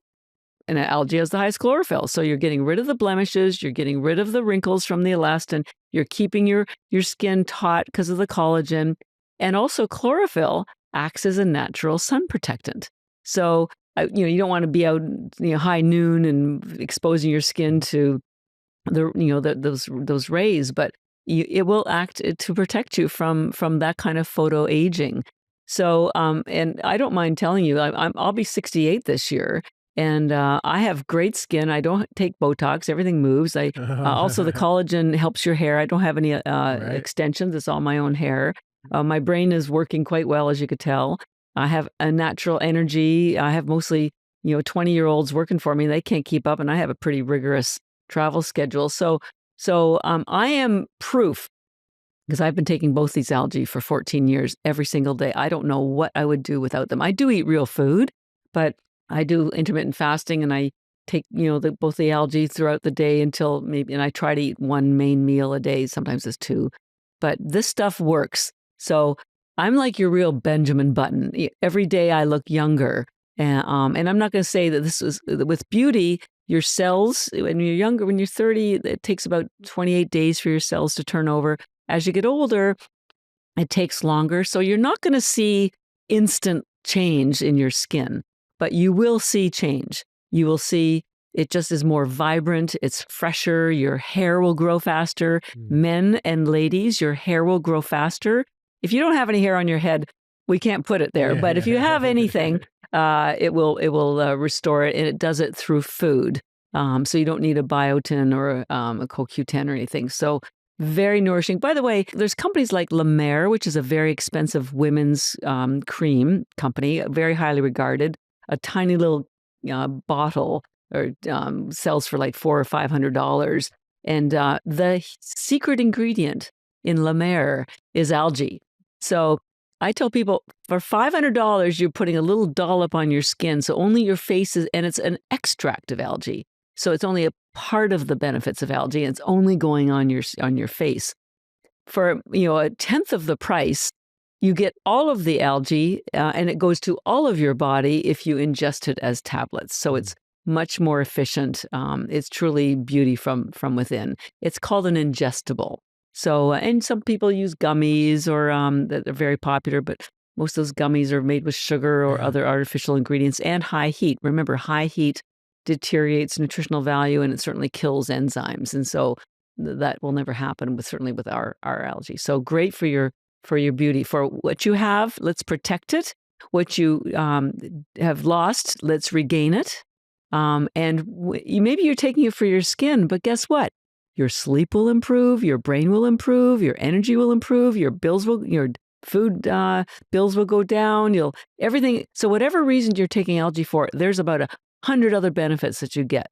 and algae has the highest chlorophyll. So you're getting rid of the blemishes, you're getting rid of the wrinkles from the elastin, you're keeping your skin taut because of the collagen, and also chlorophyll acts as a natural sun protectant. So you don't want to be out high noon and exposing your skin to those rays, but it will act to protect you from that kind of photo aging. So and I don't mind telling you, I'll be 68 this year, and I have great skin. I don't take Botox. Everything moves. Also the collagen helps your hair. I don't have any extensions. It's all my own hair. My brain is working quite well, as you could tell. I have a natural energy. I have mostly 20-year-olds working for me. They can't keep up, and I have a pretty rigorous travel schedule. So I am proof, because I've been taking both these algae for 14 years every single day. I don't know what I would do without them. I do eat real food, but I do intermittent fasting, and I take both the algae throughout the day and I try to eat one main meal a day. Sometimes it's two, but this stuff works. So I'm like your real Benjamin Button. Every day I look younger, and I'm not going to say that this is with beauty. Your cells, when you're younger, when you're 30, it takes about 28 days for your cells to turn over. As you get older, it takes longer. So you're not going to see instant change in your skin, but you will see change. You will see it just is more vibrant. It's fresher. Your hair will grow faster. Men and ladies, your hair will grow faster. If you don't have any hair on your head, we can't put it there. But if you have anything, it will restore it, and it does it through food. So you don't need a biotin or a CoQ10 or anything. So very nourishing. By the way, there's companies like La Mer, which is a very expensive women's cream company, very highly regarded. A tiny little bottle or sells for like $400 or $500. And the secret ingredient in La Mer is algae. So I tell people for $500, you're putting a little dollop on your skin. So only your face is, and it's an extract of algae. So it's only a part of the benefits of algae, and it's only going on your face. For a tenth of the price, you get all of the algae, and it goes to all of your body if you ingest it as tablets. So it's much more efficient. It's truly beauty from within. It's called an ingestible. So, and some people use gummies or that are very popular, but most of those gummies are made with sugar or other artificial ingredients and high heat. Remember, high heat deteriorates nutritional value, and it certainly kills enzymes. And so that will never happen certainly with our algae. So great for your beauty. For what you have, let's protect it. What you have lost, let's regain it. And maybe you're taking it for your skin, but guess what? Your sleep will improve, your brain will improve, your energy will improve, your food bills will go down. Everything. So whatever reason you're taking algae for, there's about 100 other benefits that you get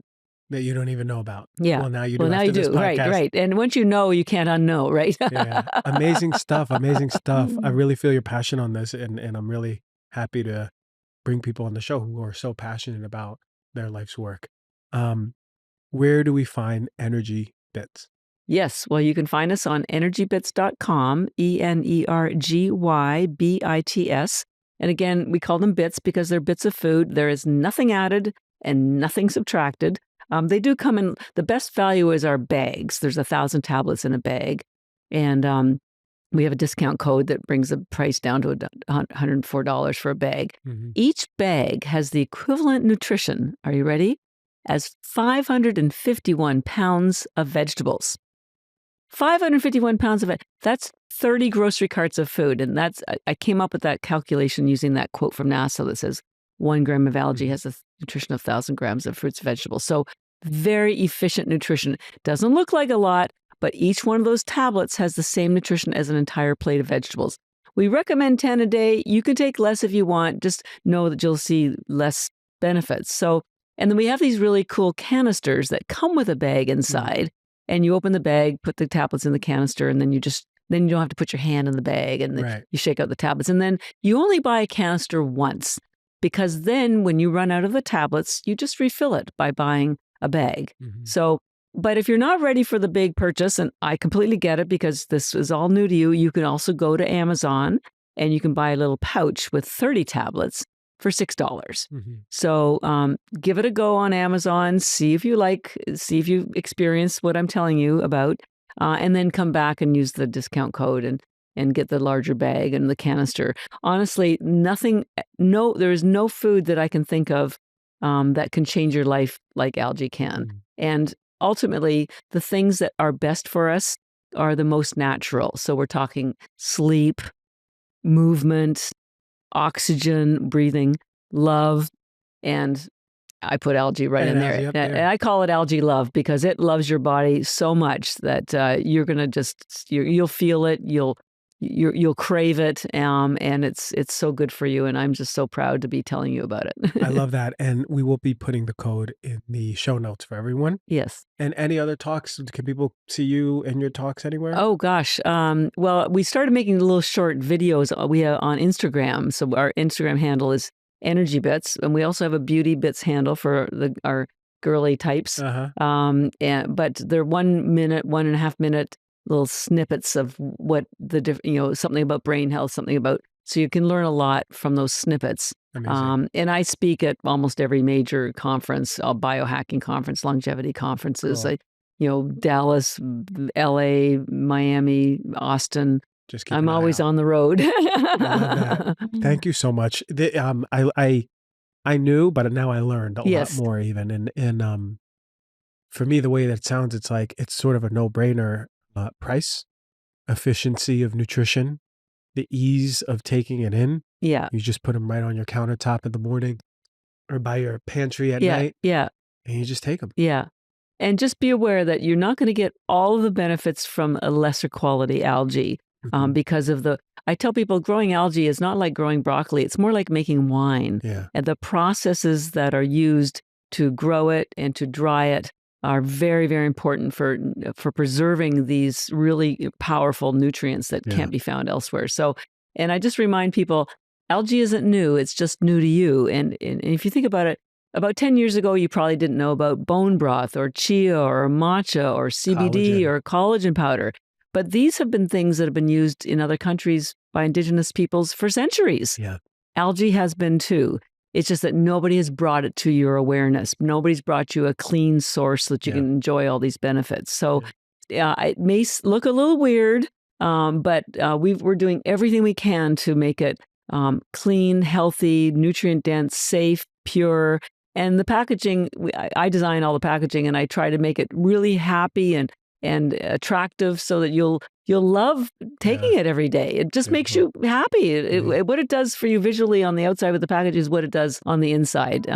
that you don't even know about. Yeah. Well, now you do. Well, now you do. Right. And once you know, you can't unknow, right? Yeah. Amazing stuff. Amazing stuff. I really feel your passion on this, and I'm really happy to bring people on the show who are so passionate about their life's work. Where do we find Energy Bits? Yes. Well, you can find us on energybits.com, ENERGYBITS. And again, we call them bits because they're bits of food. There is nothing added and nothing subtracted. They do come in, the best value is our bags. There's 1,000 tablets in a bag. And we have a discount code that brings the price down to $104 for a bag. Mm-hmm. Each bag has the equivalent nutrition, are you ready? As 551 pounds of vegetables. 551 pounds of it. That's 30 grocery carts of food. And I came up with that calculation using that quote from NASA that says 1 gram of algae has a nutrition of 1,000 grams of fruits and vegetables. So very efficient nutrition. Doesn't look like a lot, but each one of those tablets has the same nutrition as an entire plate of vegetables. We recommend 10 a day. You can take less if you want. Just know that you'll see less benefits. So, and then we have these really cool canisters that come with a bag inside. And you open the bag, put the tablets in the canister, and then you don't have to put your hand in the bag, and then you shake out the tablets. And then you only buy a canister once, because then when you run out of the tablets, you just refill it by buying a bag. Mm-hmm. So, but if you're not ready for the big purchase, and I completely get it because this is all new to you, you can also go to Amazon and you can buy a little pouch with 30 tablets for $6. Mm-hmm. So give it a go on Amazon, see if you experience what I'm telling you about, and then come back and use the discount code and get the larger bag and the canister. Honestly, there is no food that I can think of that can change your life like algae can. Mm-hmm. And ultimately, the things that are best for us are the most natural. So we're talking sleep, movement, oxygen, breathing, love, and I put algae in there. And I call it algae love because it loves your body so much that you're gonna you'll feel it, you'll crave it, and it's so good for you. And I'm just so proud to be telling you about it. I love that, and we will be putting the code in the show notes for everyone. Yes. And any other talks? Can people see you and your talks anywhere? Oh gosh, well, we started making little short videos. We are on Instagram, so our Instagram handle is Energy Bits, and we also have a Beauty Bits handle for our girly types. But they're 1 minute, 1.5 minute little snippets of what something about brain health, something about, so you can learn a lot from those snippets. And I speak at almost every major conference, biohacking conference, longevity conferences, cool. Dallas, LA, Miami, Austin. I'm always on the road. I love that. Thank you so much. I knew, but now I learned a lot more even. And for me, the way that it sounds, it's sort of a no-brainer. Price, efficiency of nutrition, the ease of taking it in. Yeah. You just put them right on your countertop in the morning or by your pantry at night. Yeah. And you just take them. Yeah. And just be aware that you're not going to get all of the benefits from a lesser quality algae because of I tell people growing algae is not like growing broccoli. It's more like making wine. Yeah. And the processes that are used to grow it and to dry it are very, very important for preserving these really powerful nutrients that can't be found elsewhere. So, and I just remind people, algae isn't new. It's just new to you. And if you think about it, about 10 years ago, you probably didn't know about bone broth or chia or matcha or CBD or collagen powder. But these have been things that have been used in other countries by indigenous peoples for centuries. Yeah. Algae has been too. It's just that nobody has brought it to your awareness. Nobody's brought you a clean source so that you can enjoy all these benefits. So it may look a little weird, but we're doing everything we can to make it clean, healthy, nutrient-dense, safe, pure. And the packaging, I design all the packaging, and I try to make it really happy and attractive so that you'll love taking it every day. It just makes you happy. What it does for you visually on the outside with the package is what it does on the inside.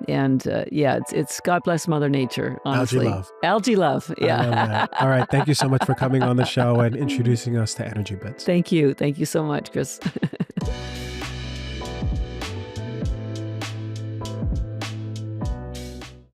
It's God bless Mother Nature, honestly. Algae love. Algae love, yeah. I love that. All right, thank you so much for coming on the show and introducing us to Energy Bits. Thank you. Thank you so much, Chris.